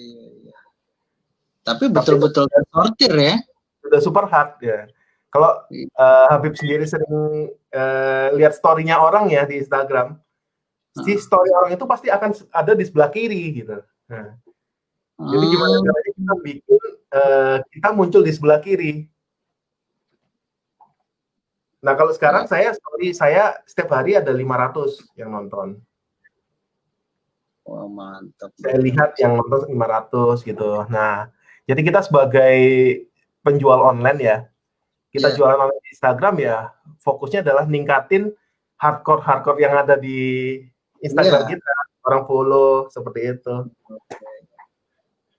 Speaker 1: Tapi betul-betul sortir ya.
Speaker 2: Sudah super hard ya. Kalau Habib sendiri sering lihat story-nya orang ya di Instagram, si story orang itu pasti akan ada di sebelah kiri gitu. Nah, jadi gimana caranya kita bikin kita muncul di sebelah kiri. Nah, kalau sekarang saya setiap hari ada 500 yang nonton.
Speaker 1: Wah, mantap.
Speaker 2: Saya lihat yang nonton 500 gitu. Nah, jadi kita sebagai penjual online ya, kita jualan online di Instagram ya, fokusnya adalah ningkatin hardcore yang ada di Instagram kita, orang follow seperti itu.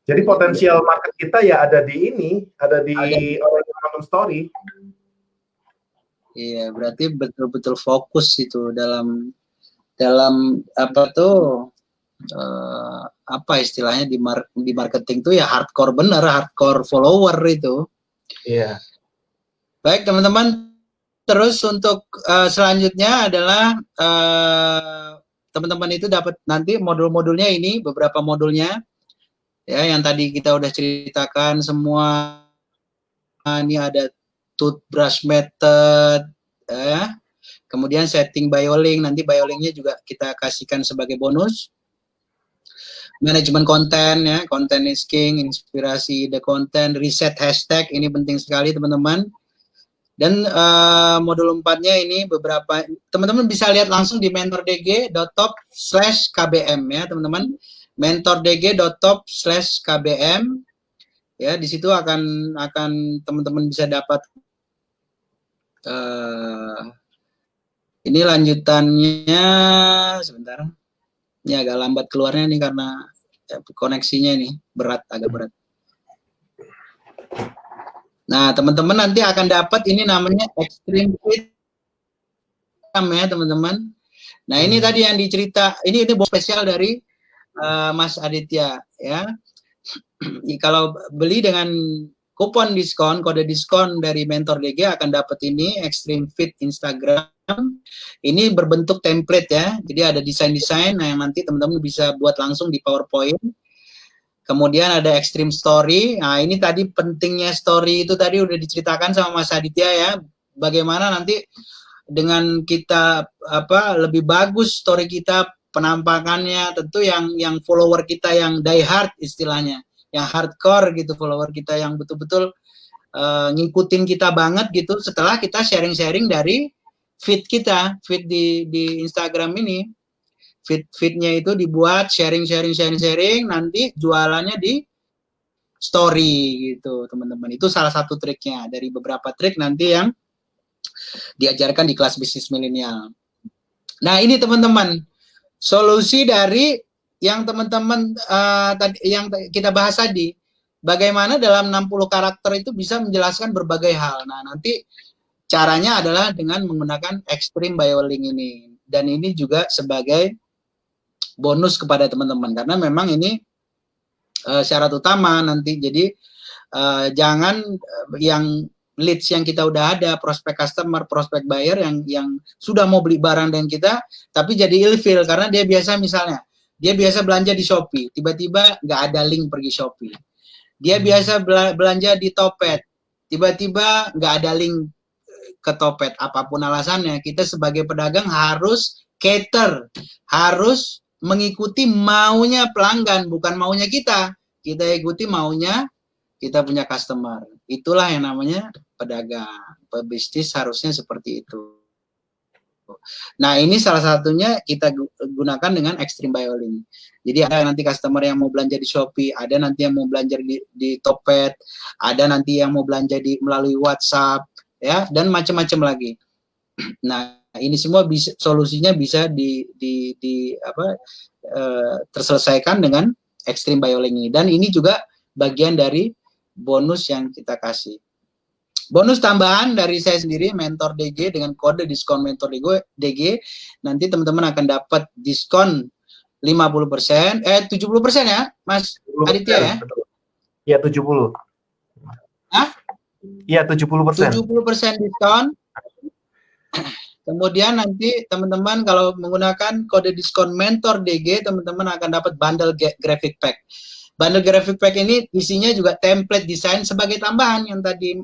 Speaker 2: Jadi potensial market kita ya ada di orang yang nonton story.
Speaker 1: Iya, berarti betul-betul fokus itu dalam apa tuh apa istilahnya di marketing tuh ya hardcore bener, hardcore follower itu.
Speaker 2: Iya.
Speaker 1: Baik teman-teman, terus untuk selanjutnya adalah teman-teman itu dapat nanti modul-modulnya ini, beberapa modulnya ya yang tadi kita udah ceritakan semua. Ini ada toothbrush method, kemudian setting biolink, nanti biolinknya juga kita kasihkan sebagai bonus. Manajemen konten ya, content is king, inspirasi the content, reset hashtag, ini penting sekali teman-teman. Dan modul 4-nya ini beberapa, teman-teman bisa lihat langsung di mentordg.top/kbm ya teman-teman, mentordg.top/kbm ya, di situ akan teman-teman bisa dapat ini lanjutannya. Sebentar, ini agak lambat keluarnya nih karena koneksinya ini agak berat. Nah, teman-teman nanti akan dapat ini namanya Extreme Fit ya, teman-teman. Nah, ini tadi yang dicerita, ini bonus spesial dari Mas Aditya ya. Kalau beli dengan kupon diskon, kode diskon dari Mentor DG akan dapat ini Extreme Fit Instagram. Ini berbentuk template ya. Jadi ada desain-desain yang nanti teman-teman bisa buat langsung di PowerPoint. Kemudian ada Extreme Story. Nah, ini tadi pentingnya story itu tadi udah diceritakan sama Mas Aditya ya. Bagaimana nanti dengan kita lebih bagus story kita, penampakannya tentu yang follower kita yang die hard istilahnya, yang hardcore gitu, follower kita yang betul-betul ngikutin kita banget gitu. Setelah kita sharing-sharing dari feed kita, feed di Instagram ini, feednya itu dibuat sharing, nanti jualannya di story gitu, teman-teman. Itu salah satu triknya dari beberapa trik nanti yang diajarkan di kelas bisnis milenial. Nah, ini teman-teman, solusi dari yang teman-teman tadi yang kita bahas tadi. Bagaimana dalam 60 karakter itu bisa menjelaskan berbagai hal. Nah, nanti caranya adalah dengan menggunakan extreme biolink ini. Dan ini juga sebagai bonus kepada teman-teman karena memang ini syarat utama nanti. Jadi jangan yang leads yang kita udah ada, prospek customer, prospek buyer yang sudah mau beli barang dengan kita, tapi jadi ilfeel karena dia biasa misalnya, dia biasa belanja di Shopee, tiba-tiba nggak ada link pergi Shopee. Dia biasa belanja di Topet, tiba-tiba nggak ada link ke Topet. Apapun alasannya, kita sebagai pedagang harus cater, harus mengikuti maunya pelanggan, bukan maunya kita. Kita ikuti maunya kita punya customer. Itulah yang namanya pedagang. Pebisnis harusnya seperti itu. Nah, ini salah satunya kita gunakan dengan Extreme Biolink. Jadi ada nanti customer yang mau belanja di Shopee, ada nanti yang mau belanja di Topet, ada nanti yang mau belanja melalui WhatsApp, ya, dan macam-macam lagi. Nah, ini semua bisa solusinya bisa terselesaikan dengan Extreme Biolink ini. Dan ini juga bagian dari bonus yang kita kasih. Bonus tambahan dari saya sendiri, Mentor DG, dengan kode diskon Mentor DG, nanti teman-teman akan dapat diskon 50%, 70% ya, Mas Aditya ya?
Speaker 2: Iya, 70.
Speaker 1: Hah?
Speaker 2: Iya, 70%.
Speaker 1: 70% diskon. Kemudian nanti teman-teman kalau menggunakan kode diskon Mentor DG, teman-teman akan dapat bundle graphic pack. Bundle graphic pack ini isinya juga template desain sebagai tambahan yang tadi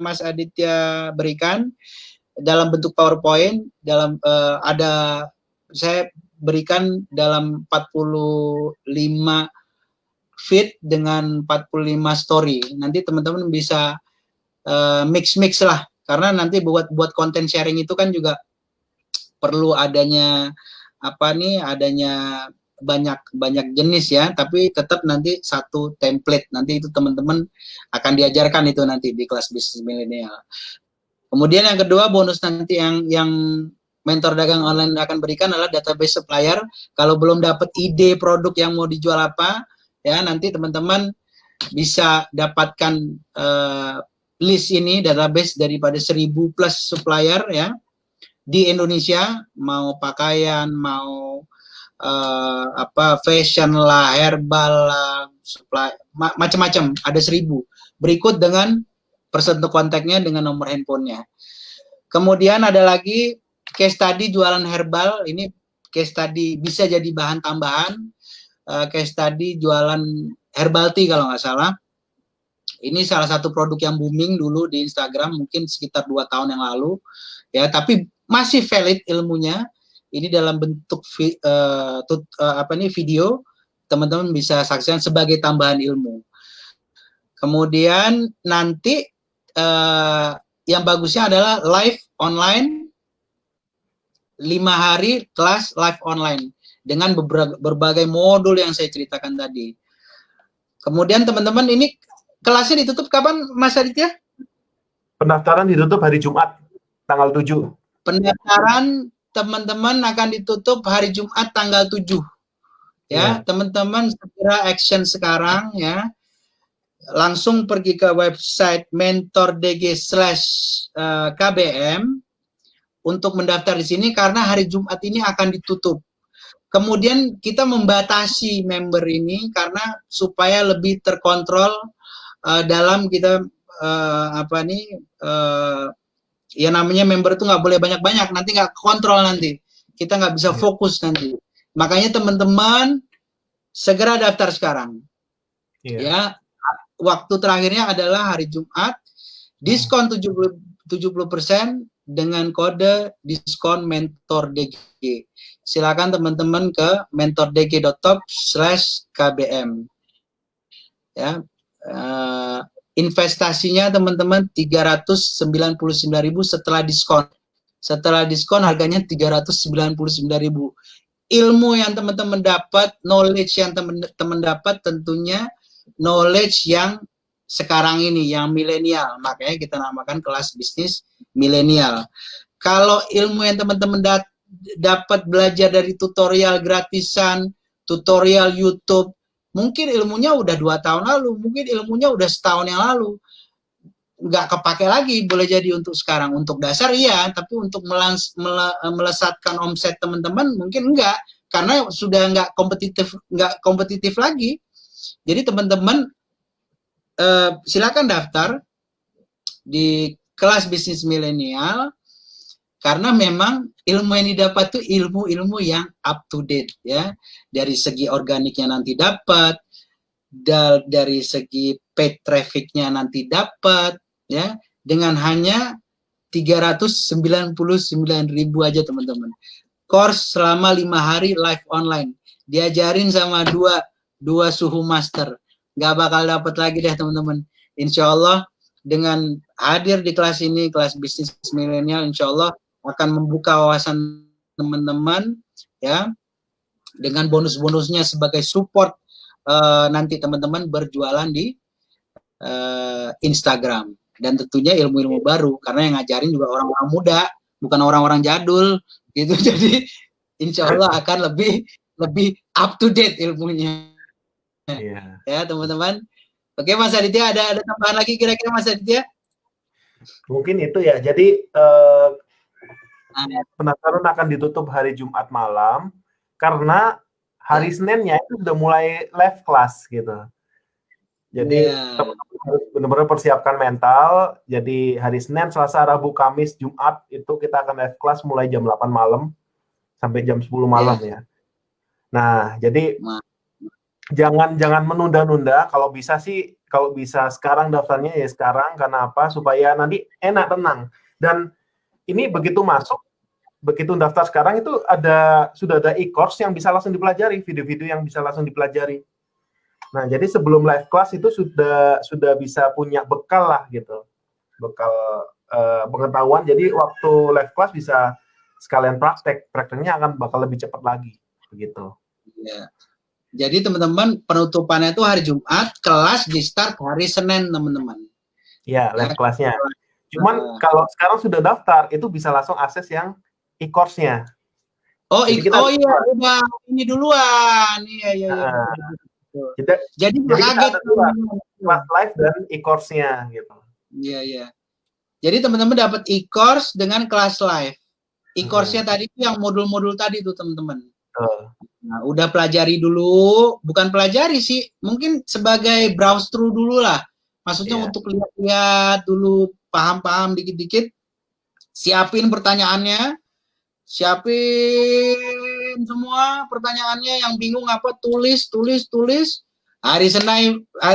Speaker 1: Mas Aditya berikan dalam bentuk PowerPoint. Dalam ada saya berikan dalam 45 feed dengan 45 story. Nanti teman-teman bisa mix lah, karena nanti buat konten sharing itu kan juga perlu adanya adanya banyak jenis ya, tapi tetap nanti satu template. Nanti itu teman-teman akan diajarkan itu nanti di kelas bisnis milenial. Kemudian yang kedua, bonus nanti yang Mentor Dagang Online akan berikan adalah database supplier. Kalau belum dapat ide produk yang mau dijual apa, ya nanti teman-teman bisa dapatkan list ini, database daripada 1000 plus supplier ya di Indonesia, mau pakaian, mau fashion lah, herbal lah, supply, macam-macam, ada 1000. Berikut dengan person kontaknya dengan nomor handphonenya. Kemudian ada lagi case study jualan herbal. Ini case study bisa jadi bahan tambahan. Case study jualan herbal tea kalau nggak salah. Ini salah satu produk yang booming dulu di Instagram, mungkin sekitar 2 tahun yang lalu. Ya, tapi masih valid ilmunya. Ini dalam bentuk video, teman-teman bisa saksikan sebagai tambahan ilmu. Kemudian nanti yang bagusnya adalah live online, 5 hari kelas live online dengan berbagai modul yang saya ceritakan tadi. Kemudian teman-teman, ini kelasnya ditutup kapan, Mas Aditya?
Speaker 2: Pendaftaran ditutup hari Jumat, tanggal 7.
Speaker 1: Pendaftaran teman-teman akan ditutup hari Jumat tanggal 7. Ya, teman-teman segera action sekarang ya. Langsung pergi ke website mentordg/kbm untuk mendaftar di sini karena hari Jumat ini akan ditutup. Kemudian kita membatasi member ini karena supaya lebih terkontrol dalam kita ya namanya member itu nggak boleh banyak-banyak, nanti nggak kontrol, nanti kita nggak bisa fokus nanti. Makanya teman-teman segera daftar sekarang. Ya, waktu terakhirnya adalah hari Jumat, diskon 70% dengan kode diskon Mentor DG. Silakan teman-teman ke mentordg.top/kbm. ya. Investasinya teman-teman 399.000 setelah diskon. Setelah diskon harganya 399.000. Ilmu yang teman-teman dapat, knowledge yang teman-teman dapat tentunya knowledge yang sekarang ini, yang milenial. Makanya kita namakan kelas bisnis milenial. Kalau ilmu yang teman-teman dapat belajar dari tutorial gratisan, tutorial YouTube, mungkin ilmunya udah 2 tahun lalu, mungkin ilmunya udah setahun yang lalu, nggak kepake lagi, boleh jadi untuk sekarang. Untuk dasar iya, tapi untuk melesatkan omset teman-teman mungkin enggak, karena sudah nggak kompetitif lagi. Jadi teman-teman silakan daftar di kelas bisnis milenial, karena memang ilmu yang didapat tuh ilmu-ilmu yang up to date ya. Dari segi organiknya nanti dapat, dari segi paid trafficnya nanti dapat ya, dengan hanya 399.000 aja teman-teman. Course selama 5 hari live online, diajarin sama dua suhu master, nggak bakal dapat lagi deh teman-teman. Insya Allah dengan hadir di kelas ini, kelas bisnis milenial, insya Allah akan membuka wawasan teman-teman ya, dengan bonus-bonusnya sebagai support nanti teman-teman berjualan di Instagram. Dan tentunya ilmu-ilmu baru, karena yang ngajarin juga orang-orang muda, bukan orang-orang jadul gitu. Jadi insya Allah akan lebih up to date ilmunya. Ya teman-teman. Oke Mas Aditya, ada tambahan lagi kira-kira Mas Aditya?
Speaker 2: Mungkin itu ya. Jadi pendaftaran akan ditutup hari Jumat malam, karena hari Seninnya itu sudah mulai live class gitu. Jadi teman-teman harus benar-benar persiapkan mental. Jadi hari Senin, Selasa, Rabu, Kamis, Jumat itu kita akan live class mulai jam 8 malam sampai jam 10 malam ya. Nah, jadi jangan menunda-nunda. Kalau bisa sih, kalau bisa sekarang daftarnya ya sekarang. Karena apa? Supaya nanti enak, tenang. Dan ini begitu masuk, begitu daftar sekarang itu sudah ada e-course yang bisa langsung dipelajari, video-video yang bisa langsung dipelajari. Nah, jadi sebelum live class itu sudah bisa punya bekal lah gitu, bekal pengetahuan. Jadi waktu live class bisa sekalian prakteknya akan bakal lebih cepat lagi, begitu.
Speaker 1: Ya. Jadi teman-teman, penutupannya itu hari Jumat, kelas di start hari Senin teman-teman.
Speaker 2: Ya, live class-nya. Cuman kalau sekarang sudah daftar, itu bisa langsung akses yang e-course-nya.
Speaker 1: Oh iya, udah ini duluan. Iya. Jadi
Speaker 2: kaget kelas live dan e-course-nya gitu.
Speaker 1: Iya. Jadi teman-teman dapat e-course dengan kelas live. E-course-nya tadi itu yang modul-modul tadi tuh teman-teman. Nah, udah pelajari dulu, bukan pelajari sih, mungkin sebagai browse through dulu lah. Maksudnya untuk lihat-lihat dulu, paham-paham dikit-dikit. Siapin pertanyaannya, siapin semua pertanyaannya, yang bingung apa tulis. Hari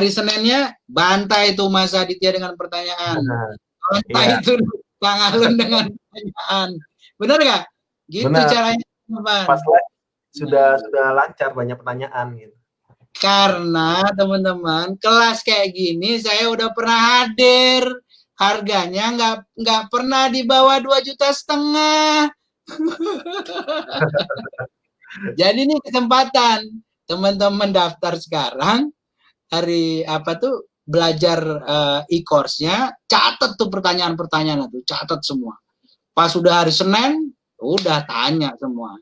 Speaker 1: Seninnya bantai tuh Mas Aditya dengan pertanyaan. Bantai itu Kang Alun dengan pertanyaan. Benar nggak? Gitu caranya teman-teman.
Speaker 2: Pas live sudah lancar, banyak pertanyaan gitu.
Speaker 1: Karena teman-teman, kelas kayak gini saya udah pernah hadir. Harganya nggak pernah di bawah 2,5 juta. Jadi ini kesempatan teman-teman daftar sekarang, hari apa tuh belajar e-course-nya, catat tuh pertanyaan-pertanyaan itu, catat semua. Pas udah hari Senin, udah tanya semua.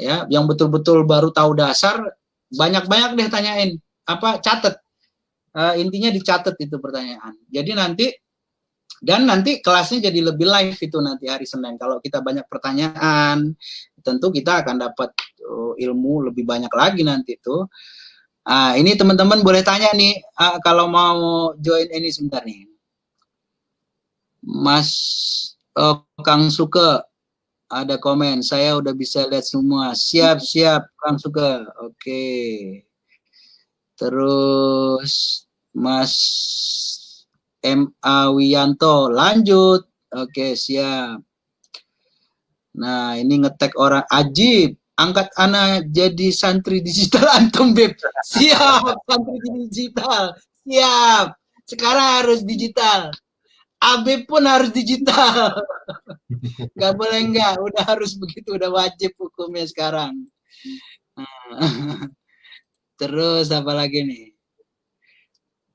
Speaker 1: Ya, yang betul-betul baru tahu dasar, banyak-banyak deh tanyain. Apa catat. Intinya dicatat itu pertanyaan. Jadi nanti kelasnya jadi lebih live itu nanti hari Senin. Kalau kita banyak pertanyaan, tentu kita akan dapat ilmu lebih banyak lagi nanti tuh. Ini teman-teman boleh tanya nih, kalau mau join ini sebentar nih. Mas Kang Suke ada komen, saya udah bisa lihat semua. Siap Kang Suke. Oke. Terus Mas M.A. Wiyanto, lanjut. Oke, siap. Nah, ini ngetek orang Ajib angkat ana jadi santri digital antum, Beb. Siap, santri digital. Siap. Sekarang harus digital. AB pun harus digital. Nggak boleh nggak, udah harus begitu, udah wajib hukumnya sekarang. Terus apa lagi nih?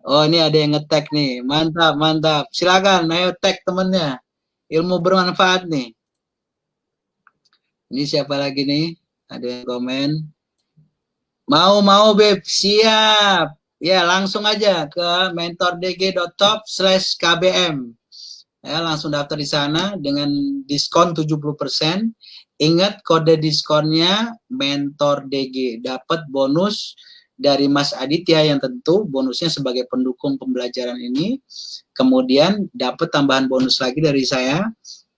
Speaker 1: Oh, ini ada yang nge-tag nih. Mantap, mantap. Silakan, ayo tag temennya. Ilmu bermanfaat nih. Ini siapa lagi nih? Ada yang komen. Mau, Beb. Siap. Ya, langsung aja ke mentordg.top/kbm. Ya, langsung daftar di sana dengan diskon 70%. Ingat kode diskonnya mentordg. Dapat bonus dari Mas Aditya yang tentu bonusnya sebagai pendukung pembelajaran ini. Kemudian dapat tambahan bonus lagi dari saya.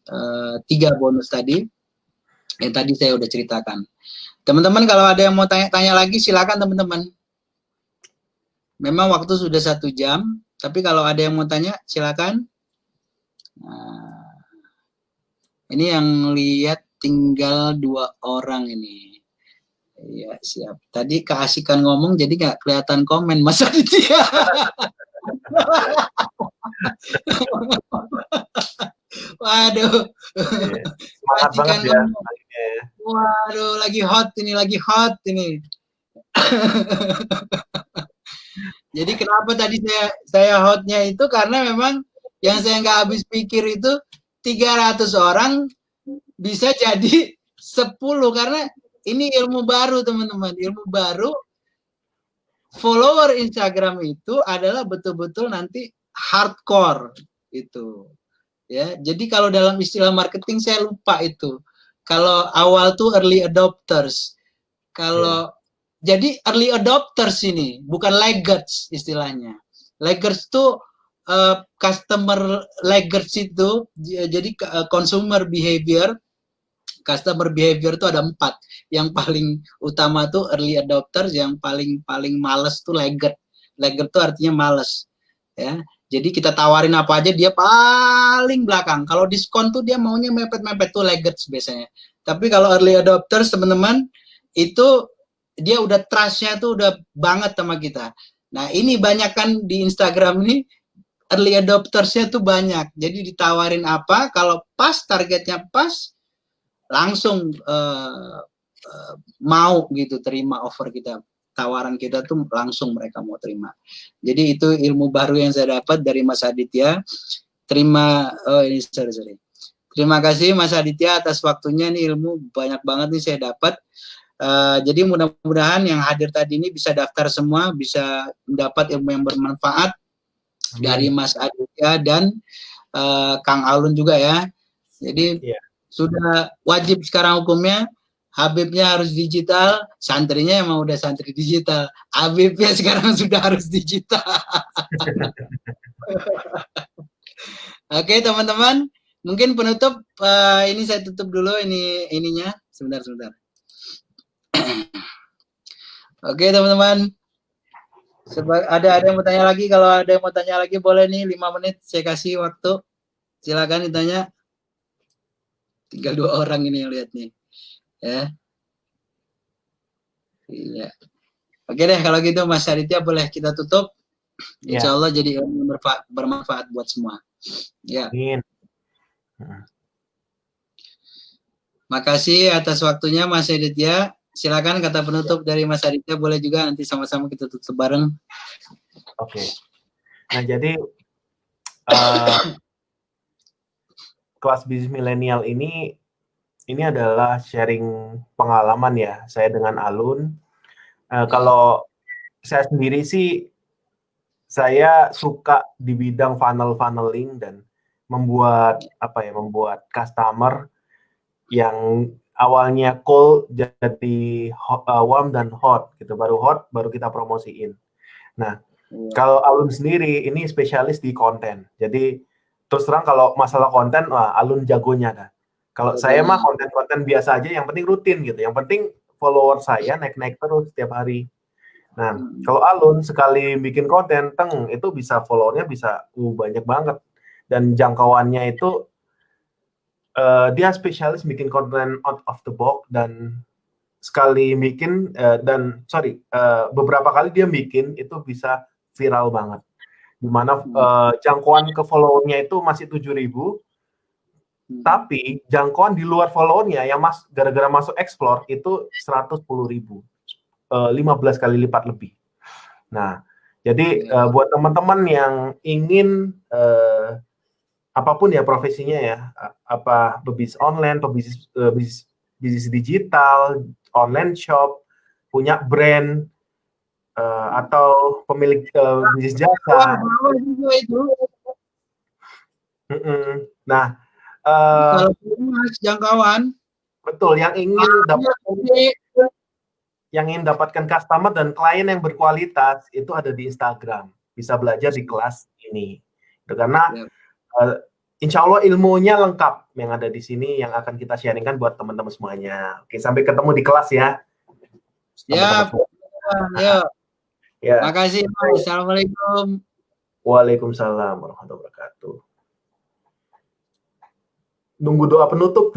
Speaker 1: 3 bonus tadi. Yang tadi saya udah ceritakan. Teman-teman kalau ada yang mau tanya-tanya lagi silakan teman-teman. Memang waktu sudah 1 jam, tapi kalau ada yang mau tanya silakan. Nah, ini yang lihat tinggal 2 orang ini. Iya siap. Tadi keasikan ngomong jadi nggak kelihatan komen Mas Aditya. Waduh.
Speaker 2: Semangat banget ya.
Speaker 1: Waduh, lagi hot ini. Jadi kenapa tadi saya hotnya itu karena memang yang saya nggak habis pikir itu 300 orang bisa jadi 10 karena ini ilmu baru teman-teman, ilmu baru. Follower Instagram itu adalah betul-betul nanti hardcore itu. Ya, jadi kalau dalam istilah marketing saya lupa itu. Kalau awal tuh early adopters. Kalau jadi early adopters ini, bukan laggards istilahnya. Laggards tuh customer laggards itu jadi consumer behavior. Customer behavior itu ada 4. Yang paling utama tuh early adopters, yang paling males tuh laggard. Laggard tuh artinya males. Ya. Jadi kita tawarin apa aja dia paling belakang. Kalau diskon tuh dia maunya mepet-mepet tuh laggards biasanya. Tapi kalau early adopters teman-teman itu dia udah trust-nya tuh udah banget sama kita. Nah ini banyak kan di Instagram ini early adopters-nya tuh banyak. Jadi ditawarin apa, kalau pas targetnya pas, langsung mau gitu terima offer kita. Tawaran kita tuh langsung mereka mau terima. Jadi itu ilmu baru yang saya dapat dari Mas Aditya. Terima kasih Mas Aditya atas waktunya, nih ilmu banyak banget nih saya dapat. Jadi mudah-mudahan yang hadir tadi ini bisa daftar semua, bisa mendapat ilmu yang bermanfaat dari Mas Aditya dan Kang Alun juga ya. Jadi sudah wajib sekarang hukumnya, Habibnya harus digital, santrinya emang udah santri digital, Habibnya sekarang sudah harus digital. Oke teman-teman, mungkin penutup ini saya tutup dulu ininya sebentar. Oke teman-teman, ada yang mau tanya lagi? Kalau ada yang mau tanya lagi boleh nih, 5 menit saya kasih waktu, silakan ditanya. Tinggal 2 orang ini yang lihat nih ya. Iya. Oke deh kalau gitu Mas Aditya boleh kita tutup. Insya Allah jadi bermanfaat buat semua. Ya. Makasih atas waktunya Mas Aditya. Silakan kata penutup dari Mas Aditya, boleh juga nanti sama-sama kita tutup bareng.
Speaker 2: Oke. Nah jadi kelas bisnis milenial ini adalah sharing pengalaman ya saya dengan Alun. Kalau saya sendiri sih saya suka di bidang funneling dan membuat customer yang awalnya cold jadi warm dan hot gitu, baru kita promosiin. Nah, kalau Alun sendiri ini spesialis di konten. Jadi terus terang kalau masalah konten, Alun jagonya dah. Kalau saya mah konten-konten biasa aja, yang penting rutin gitu. Yang penting follower saya naik-naik terus setiap hari. Nah, kalau Alun sekali bikin konten, itu bisa followernya bisa banyak banget. Dan jangkauannya itu dia spesialis bikin konten out of the box dan sekali bikin beberapa kali dia bikin itu bisa viral banget. Dimana jangkauan ke followernya itu masih 7.000, tapi jangkauan di luar followernya yang gara-gara masuk explore itu 110.000, 15 kali lipat lebih. Nah, jadi buat teman-teman yang ingin apapun ya profesinya ya, apa bisnis online, bisnis digital, online shop, punya brand, atau pemilik bisnis jasa. Nah,
Speaker 1: kalau mas jangkauan,
Speaker 2: betul, yang ingin dapatkan customer dan klien yang berkualitas itu ada di Instagram. Bisa belajar di kelas ini. Karena insya Allah ilmunya lengkap yang ada di sini yang akan kita sharingkan buat teman-teman semuanya. Oke, sampai ketemu di kelas ya.
Speaker 1: Siap. Yuk.
Speaker 2: Ya.
Speaker 1: Makasih. Assalamualaikum.
Speaker 2: Waalaikumsalam warahmatullahi wabarakatuh. Nunggu doa penutup.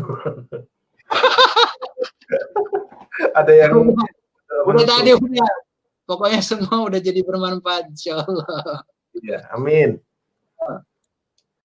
Speaker 2: Ada yang
Speaker 1: udah tadi udah. Pokoknya semua udah jadi bermanfaat, insyaallah.
Speaker 2: Ya, amin.